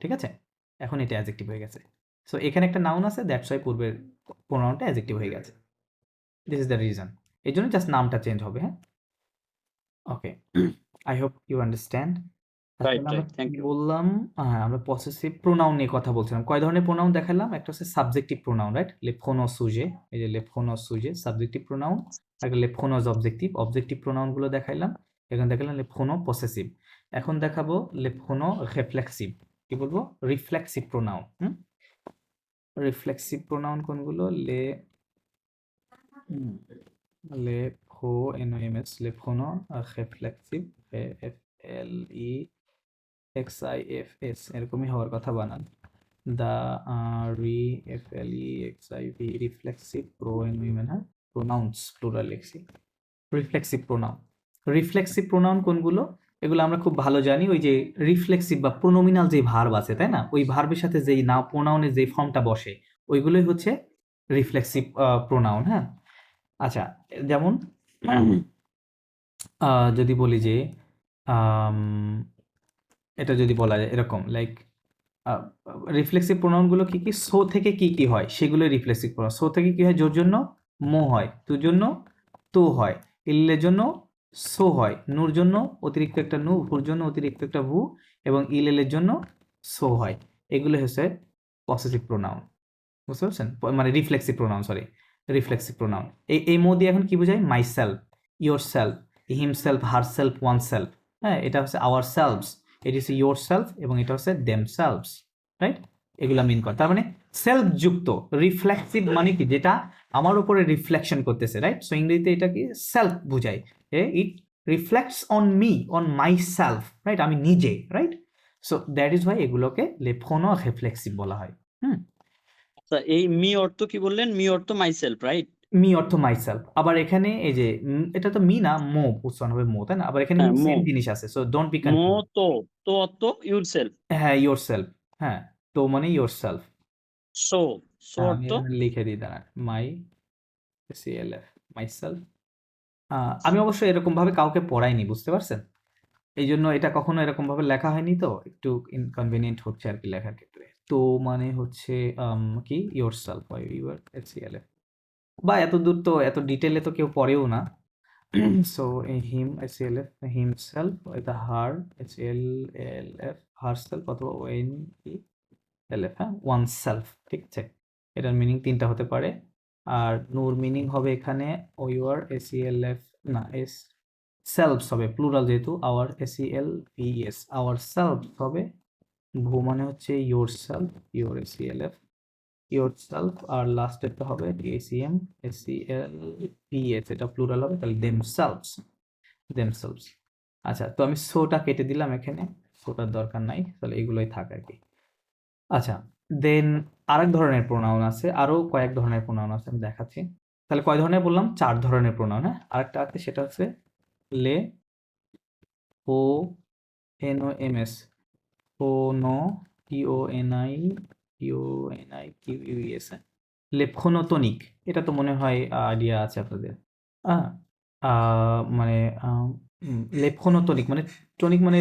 ঠিক আছে? এখন এটা অ্যাডজেক্টিভ হয়ে গেছে। সো এখানে একটা নাউন আছে, দ্যাটস ওয়াই পূর্বের প্রোনাউনটা অ্যাডজেক্টিভ হয়ে গেছে। This is the reason. এই জন্য জাস্ট নামটা চেঞ্জ হবে, হ্যাঁ? Okay, I hope you understand. Right, তাহলে আমরা রাইট। থ্যাংক কি ইউ। বললাম? হ্যাঁ, আমরা পসেসিভ প্রোনাউন নিয়ে কথা বলছিলাম। কয় ধরনের প্রোনাউন দেখালাম? একটা হচ্ছে সাবজেক্টিভ প্রোনাউন, রাইট? লেফোনো সুজে, এই যে লেফোনো সুজে সাবজেক্টিভ প্রোনাউন, একটা লেফোনোজ অবজেক্টিভ, অবজেক্টিভ প্রোনাউন গুলো দেখাইলাম। এখানে দেখালাম লেফোনো পসেসিভ। এখন দেখাবো লেফোনো রিফ্লেক্সিভ। কি বলবো? Reflexive pronoun. রিফ্লেক্সিভ প্রোনাউন কোনগুলো? লেফো এনওএমএস লেফোনো, রিফ্লেক্সিভ FLEXIFS এরকমই হওয়ার কথা বানান। দা FLEXIV রিফ্লেক্সিভ প্রো এনওএমএন, হ্যাঁ, প্রোনাউন্স প্লুরাল লিখছি। রিফ্লেক্সিভ প্রোনাউন, রিফ্লেক্সিভ প্রোনাউন কোনগুলো? এগুলো আমরা খুব ভালো জানি, ওই যে রিফ্লেক্সিভ বা প্রোনোমিনাল যে ভার্ব আছে, তাই না? ওই ভার্বের সাথে যেই না প্রোনাউনের যে ফর্মটা বসে ওইগুলোই হচ্ছে রিফ্লেক্সিভ প্রোনাউন, হ্যাঁ। আচ্ছা, যেমন যদি বলি যে আম, এটা যদি বলা যায় এরকম, লাইক রিফ্লেক্সিভ প্রোনাউনগুলো কি কি? সো থেকে কি কি হয় সেগুলো রিফ্লেক্সিভ প্রোনাউন। সো থেকে কি হয়? জোর জন্য মো হয়, তুর জন্য তো হয়, ইল্লের জন্য সো হয়, নুর জন্য অতিরিক্ত একটা নু, ভুর জন্য অতিরিক্ত একটা ভু, এবং ইলেলের জন্য সো হয়। এগুলো হচ্ছে পসেসিভ প্রোনাউন, বুঝতে পারছেন? মানে reflexive pronoun, sorry, reflexive pronoun. এই মো দিয়ে এখন কি বোঝায়? My self, your self, himself, her self, one self, হ্যাঁ, এটা হচ্ছে আওয়ার সেলফস, এটি হচ্ছে ইয়োর সেলফ, এবং এটা হচ্ছে দেম সেলফস, রাইট? এগুলা মিন করে, তার মানে সেলফ যুক্ত। রিফ্লেক্সিভ মানে কি? যেটা আমার উপরে রিফ্লেকশন করতেছে, রাইট? সো ইংরেজিতে এটা কি? সেলফ বুঝায়, ইট reflects on me, on my self, right? আমি নিজে, right? So that is Y এগুলোকে লেফোনো রিফ্লেক্সিভ বলা হয়। আচ্ছা, এই মি অর্থ কি বললেন? মি অর্থ মাইসেলফ, রাইট? মি অর্থ মাইসেলফ। আবার এখানে এই যে এটা তো মি না, মো উচ্চারণ হবে মো, তাই না? আবার এখানে হ্যাঁ, কিন্তু মো সেম জিনিস আছে, সো ডোন্ট বি মো কনফিউজ। তো অর্থ ইউর সেলফ। হ্যাঁ, ইয়োর সেলফ, হ্যাঁ, তো মানে ইয়োর সেলফ। সো হ্যাঁ, আমি অর্থ এখানে লিখে দিই, দাঁড়ান, মাই সিএলএফ, মাইসেলফ। আমি অবশ্য এরকম ভাবে কাউকে পড়াইনি, বুঝতে পারছেন? এই জন্য এটা কখনো এরকম ভাবে লেখা হয়নি, তো একটু ইনকনভিনিয়েন্ট হচ্ছে আর কি লেখার ক্ষেত্রে। তো মানে হচ্ছে কি ইয়োর সেলফ হয় ইউর সিএলএফ, বা এত দূর তো এত ডিটেলে তো কেউ পড়েও না। So him SLF himself, the her SLF herself অথবা ONELF, হ্যাঁ, ওয়ান সেলফ, ঠিক আছে? এটার মিনিং তিনটা হতে পারে। আর নূর মিনিং হবে এখানে ওয়ার SELF, না এস, সেলফস হবে প্লুরাল যেহেতু, আওয়ার SELVES, আওয়ার সেলফস হবে। ভু মানে হচ্ছে your self, your SELF, yourself, আর লাস্টেরটা হবে ACM SELVS, এটা প্লুরাল হবে, তাহলে themselves। আচ্ছা, তো আমি সোটা কেটে দিলাম এখানে, সোটার দরকার নাই, তাহলে এগুলোই থাক আর কি। আচ্ছা, দেন আরেক ধরনের প্রোনাউন আছে, আরো কয়েক ধরনের প্রোনাউন আছে, আমি দেখাচ্ছি। তাহলে কয় ধরনের বললাম? 4 ধরনের প্রোনাউন, হ্যাঁ। আরেকটা আছে, সেটা হচ্ছে লে ও NOMS, ফোনো TONIQUES, লেপখনোটনিক। এটা তো মনে হয় আইডিয়া আছে আপনাদের। হ্যাঁ, মানে লেপখনোটনিক মানে, টনিক মানে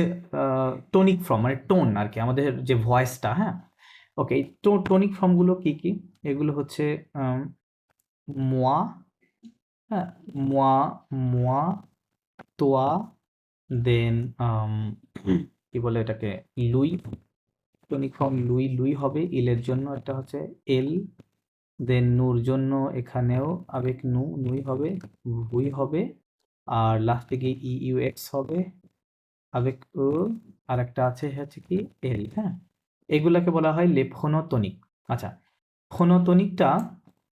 টনিক ফর্ম, মানে টোন আর কি, আমাদের যে ভয়েসটা, হ্যাঁ। ওকে, তো টনিক ফর্মগুলো কি কি? এগুলো হচ্ছে মোয়া, হ্যাঁ, মোয়া, মোয়া, তোয়া, দেন কি বলে এটাকে, লুই, টনিক ফর্ম লুই, লুই হবে ইলের জন্য, এটা হচ্ছে এল, দেন নুর জন্য এখানেও আবেগ নু, নুই হবে, ভুই হবে, আর লাস্টে গিয়ে ইউএক্স হবে, আবেগ ও, আর একটা আছে হচ্ছে কি এল, হ্যাঁ, এগুলাকে বলা হয় ফোনোটনিক। আচ্ছা, ফোনোটনিকটা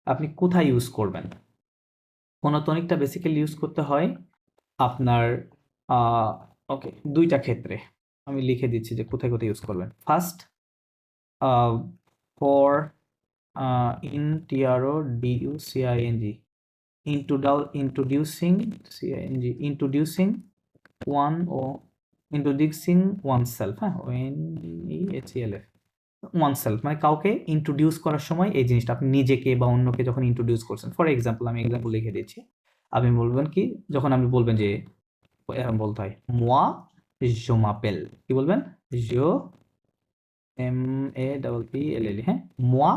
আপনি কোথায় ইউজ করবেন? ফোনোটনিকটা বেসিক্যালি ইউজ করতে হয় আপনার ওকে দুইটা ক্ষেত্রে। আমি লিখে দিচ্ছি যে কোথায় কোথায় ইউজ করবেন। First, for introducing introducing one or introducing oneself, হ্যাঁ, ONEHELF, oneself মানে কাউকে ইন্ট্রোডিউস করার সময় এই জিনিসটা আপনি নিজেকে বা অন্যকে যখন ইন্ট্রোডিউস করছেন। ফর এক্সাম্পল, আমি এক্সাম্পল লিখে দিচ্ছি। আপনি বলবেন কি, যখন আপনি বলবেন যে এরকম বলতে হয়, moi je m'appelle, কি বলবেন? je MAPPELL, হ্যাঁ, moi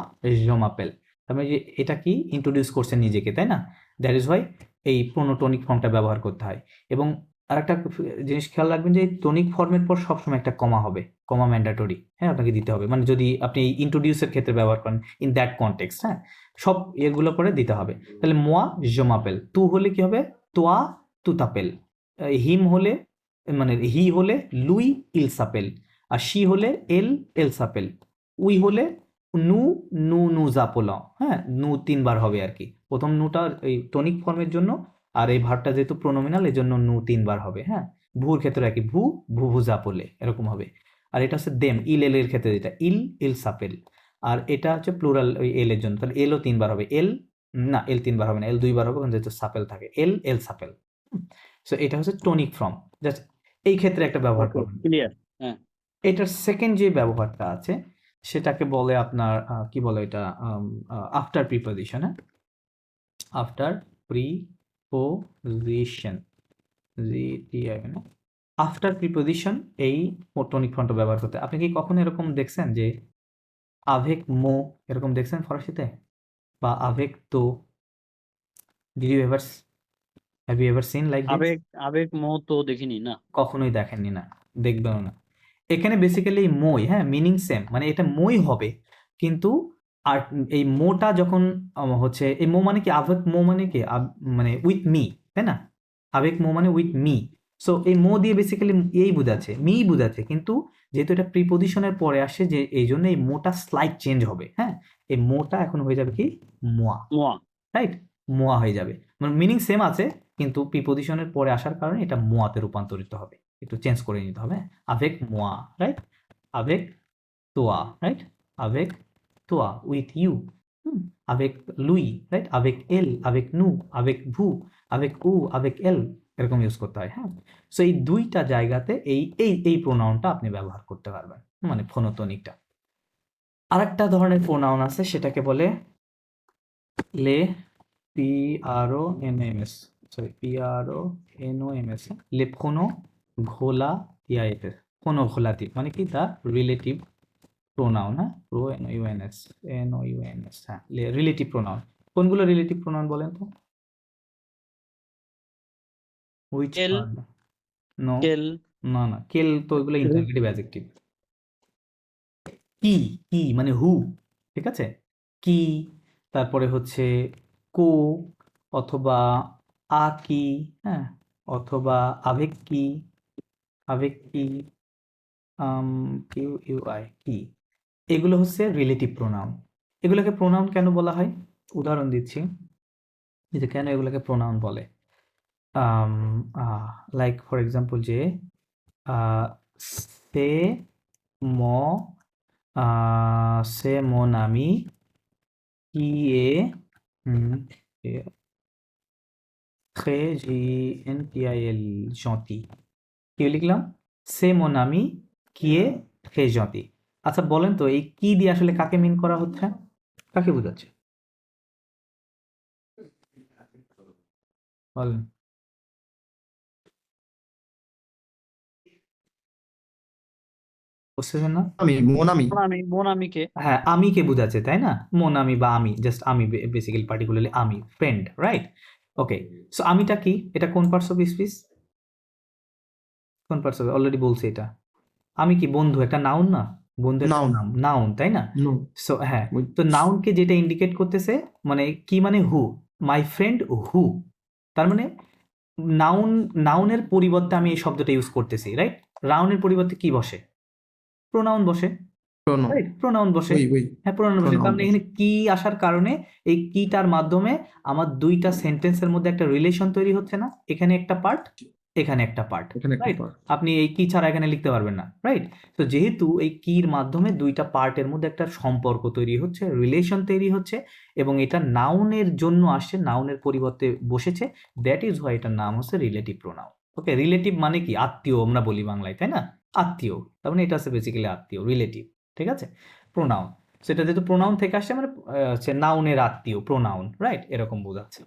je m'appelle। তার মানে যে এটা কি ইন্ট্রোডিউস করছেন নিজেকে, তাই না? দ্যাট ইজ হোয়াই এই প্রোনোটনিক ফর্মটা ব্যবহার করতে হয়। এবং আরেকটা জিনিস খেয়াল রাখবেন যে টনিক ফর্মের পর সবসময় একটা কমা হবে, কমা ম্যান্ডেটরি, হ্যাঁ, আপনাকে দিতে হবে। মানে যদি আপনি ইন্ট্রোডিউসের ক্ষেত্রে ব্যবহার করেন ইন দ্যাট কনটেক্সট, হ্যাঁ, সব এগুলো পরে দিতে হবে। তাহলে moi je m'appelle, তু হলে কি হবে? toi tu t'appelles, হিম হলে মানে হি হলে লুই ইল সাপেল, আর শি হলে এল এল সাপেল, উই হলে নু নু নু জাপোলা, হ্যাঁ, নু তিনবার হবে আর কি। প্রথম নুটা এই টনিক ফর্মের জন্য, আর এই ভার্বটা যেহেতু প্রোনোমিনাল এই জন্য নু তিনবার হবে, হ্যাঁ। ভুর ক্ষেত্রে একই, ভু ভু ভু জাপোলে এরকম হবে। আর এটা হচ্ছে দেম, ইল এল এর ক্ষেত্রে যেটা ইল ইল সাপেল, আর এটা হচ্ছে প্লুরাল ওই এল এর জন্য, তাহলে এলও তিনবার হবে, এল না এল তিনবার হবে না, এল দুইবার হবে, কারণ যেহেতু সাপেল থাকে, এল এল সাপেল। সো এটা হচ্ছে টনিক ফর্ম, জাস্ট এই ক্ষেত্রে একটা ব্যবহার ওকে, করবেন। ক্লিয়ার। হ্যাঁ, এটার সেকেন্ড যে ব্যবহারটা আছে সেটাকে বলে আপনার কি বলে এটা, আফটার প্রিপোজিশন, হ্যাঁ, আফটার প্রিপোজিশন, আফটার প্রিপোজিশন এই টনিক ফর্মটা ব্যবহার করতে। আপনি কি কখনো এরকম দেখছেন যে আভেক মো এরকম দেখছেন ফরাসিতে, বা আভেক তো? Did you ever, have you ever seen like this? আবেগ আবেগ মোহ তো দেখিনি না। কখনোই দেখেননি না, দেখবেনও না। এখানে বেসিক্যালি মই, হ্যাঁ, মিনিং সেম, মানে এটা মই হবে, কিন্তু আর এই মোটা যখন হচ্ছে এই মো মানে কি, আবেগ মো মানে কি, মানে উইথ মি, তাই না? আবেগ মো মানে উইথ মি। সো এই মো দিয়ে বেসিক্যালি এই বুঝাচ্ছে, মি বুঝাচ্ছে, কিন্তু যেহেতু এটা প্রিপোজিশনের পরে আসে, যে এই জন্য এই মোটা স্লাইড চেঞ্জ হবে, হ্যাঁ, এই মোটা এখন হয়ে যাবে কি মোয়া, মোয়া। রাইট, মোয়া হয়ে যাবে। মানে মিনিং সেম আছে, কিন্তু প্রিপোজিশনের পরে আসার কারণে এটা মোয়াতে রূপান্তরিত হবে, একটু চেঞ্জ করে নিতে হবে। আভেক মোয়া, right, আভেক Toya, right, আভেক Toya with you, আভেক Luis, right, আভেক এল, আভেক নু, আভেক ভু, আভেক উ, আভেক এল, এরকম ইউজ করতে হয়, হ্যাঁ। সো এই দুইটা জায়গাতে এই এই এই প্রোনাউনটা আপনি ব্যবহার করতে পারবেন, মানে ফোনোটনিকটা। আরেকটা ধরনের প্রোনাউন আছে, সেটাকে বলে লে PRONOMS, সরি PRONOMS, লেপখনো ঘোলা ইয়াএফএস, কোনো ঘোলাতি, মানে কি দা রিলেটিভ প্রোনাউন, হ্যাঁ, NOUNS, হ্যাঁ, রিলেটিভ প্রোনাউন। কোনগুলো রিলেটিভ প্রোনাউন বলেন তো? Which cane, R? নো, কেল, না না, কেল তো এগুলো ইন্টারগেটিভ অ্যাডজেক্টিভ। কি, কি মানে হু, ঠিক আছে, কি, তারপরে হচ্ছে কো, অথবা আ কি, হ্যাঁ, অথবা আবেগ কি, আবেগ কি, কিউ ইউ আই কি, এগুলো হচ্ছে রিলেটিভ প্রোনাউন। এগুলোকে প্রোনাউন কেন বলা হয়, উদাহরণ দিচ্ছি, এই যে কেন এগুলোকে প্রোনাউন বলে। লাইক ফর এক্সাম্পল, যে সে ম সে মন আমি কি এ très gentil, gentil, কি লিখলাম? সে মন আমি কি এ très gentil। আচ্ছা বলেন তো, এই কি দিয়ে আসলে কাকে মিন করা হচ্ছে, কাকে বোঝাচ্ছে বলেন? বুঝতেছেন না? মোনামি। মোনামিকে। হ্যাঁ, আমিকে বোঝাচ্ছে, তাই না? মন আমি বা আমি, জাস্ট আমি, বেসিক্যালি পার্টিকুলারলি আমি, ফ্রেন্ড, রাইট। ওকে, সো আমিটা কি, এটা কোন পার্টস অফ স্পিচ, কোন পার্টস অফ, অলরেডি বলছি এটা। আমি কি বন্ধু, একটা নাউন না? বন্ধু একটা Noun. নাম, নাউন, তাই না? No. সো হ্যাঁ, With তো নাউনকে যেটা ইন্ডিকেট করতেছে, মানে কি, মানে হু, মাই ফ্রেন্ড হু, তার মানে নাউন, নাউনের পরিবর্তে আমি এই শব্দটা ইউজ করতেছি, রাইট। নাউনের পরিবর্তে কি বসে? প্রোনাউন বসে, প্রোনাউন রাইট? প্রোনাউন বসে, ওই হ্যাঁ প্রোনাউন বসে। তার প্রোনাউন মানে এখানে কি আসার কারণে এই কিটার মাধ্যমে আমার দুইটা সেন্টেন্সের মধ্যে একটা রিলেশন তৈরি হচ্ছে না? এখানে একটা পার্ট, এখানে একটা পার্ট, এখানে একটা রাইট? পার্ট। আপনি এই কি ছাড়া এখানে লিখতে পারবেন না, রাইট? তো যেহেতু এই কির মাধ্যমে দুইটা পার্টের মধ্যে একটা সম্পর্ক তৈরি হচ্ছে, রিলেশন তৈরি হচ্ছে, এবং এটা নাউনের জন্য আসছে, নাউনের পরিবর্তে বসেছে, দ্যাট ইজ হোয়াই এটার নাম হচ্ছে রিলেটিভ প্রোনাউন। ওকে, রিলেটিভ মানে কি? আত্মীয় আমরা বলি বাংলায়, তাই না? আত্মীয়, তার মানে এটা হচ্ছে বেসিক্যালি আত্মীয়, রিলেটিভ, ঠিক আছে? প্রোনাউন, সেটা যেহেতু প্রোনাউন থেকে আসছে মানে হচ্ছে নাউনের আত্মীয়, প্রোনাউন, রাইট? এরকম বোঝাচ্ছে।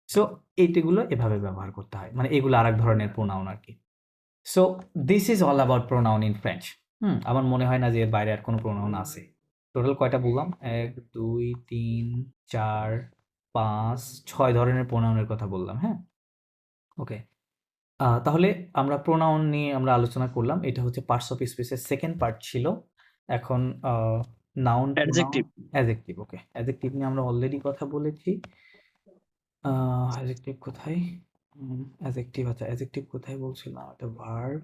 সো এইগুলো এভাবে ব্যবহার করতে হয়, মানে এগুলো আরেক ধরনের প্রোনাউন আর কি। So this is all about pronoun in French. আমার মনে হয় না যে এর বাইরে আর কোনো প্রোনাউন আছে। টোটাল কয়টা বললাম? 1 2 3 4 5 6 ধরনের প্রোনাউনের কথা বললাম, হ্যাঁ? ওকে, তাহলে আমরা প্রোনাউন নিয়ে আমরা আলোচনা করলাম। এটা হচ্ছে পার্টস অফ স্পিচের সেকেন্ড পার্ট ছিল। এখন নাউন, প্রোনাউন, অ্যাডজেক্টিভ। অ্যাডজেক্টিভ। ওকে, অ্যাডজেক্টিভ নিয়ে আমরা অলরেডি কথা বলেছি। অ্যাডজেক্টিভ কোথায়? অ্যাডজেক্টিভ, আচ্ছা অ্যাডজেক্টিভ কোথায় বলছিলাম? এটা ভার্ব,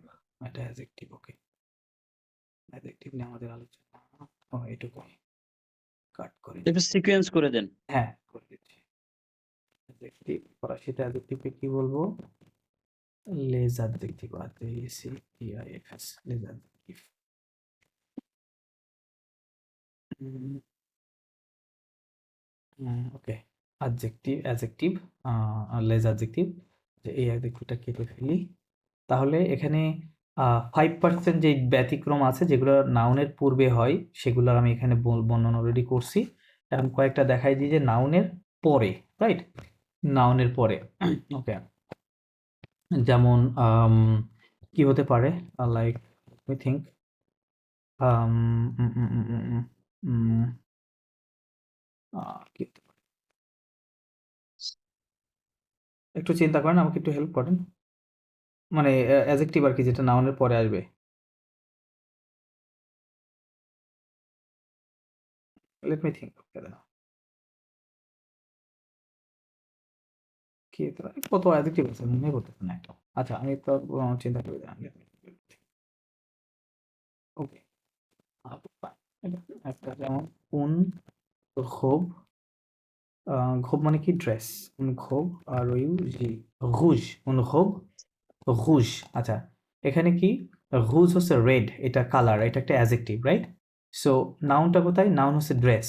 এটা অ্যাডজেক্টিভ। ওকে, অ্যাডজেক্টিভ নিয়ে আমাদের আলোচনা এটুকুই, কাট করে দিই। একটু সিকোয়েন্স করে দেন। হ্যাঁ, করে দিচ্ছি। অ্যাডজেক্টিভ ফরাসিতে অ্যাডজেক্টিভকে কি বলবো? লেজ অ্যাডজেক্টিভ, ADJECTIVS, লেজ অ্যাডজেক্টিভ। ওকে, অ্যাডজেক্টিভ, লেজ অ্যাডজেক্টিভ। যে এই অ্যাডজেক্টিভটা কেটে ফেলি। তাহলে এখানে 5% যে ব্যতিক্রম আছে যেগুলো নাউনের পূর্বে হয়, সেগুলোর আমি এখানে বর্ণনা অলরেডি করছি। এখন কয়েকটা দেখাই দিই যে নাউনের পরে, রাইট? নাউনের পরে, ওকে, যেমন কি হতে পারে? লাইক মি থিঙ্ক, কি হতে পারে? একটু চিন্তা করেন, আমাকে একটু হেল্প করেন। মানে অ্যাডজেক্টিভ আর কি, যেটা নাউনের পরে আসবে। Let me think. কি হতে পারে? কত অ্যাডজেক্টিভ আছে মনে করতেছে না একটা। আচ্ছা আমি তো চিন্তা করে ওকে, একটা যেমন উন ঘোব, ঘোব মানে কি? ড্রেস। উন ঘোব আর জি রুজ, উন ঘোব রুজ। আচ্ছা, এখানে কি? রুজ হচ্ছে রেড, এটা কালার, এটা একটা অ্যাডজেক্টিভ, রাইট? সো নাউনটা কোথায়? নাউন হচ্ছে ড্রেস।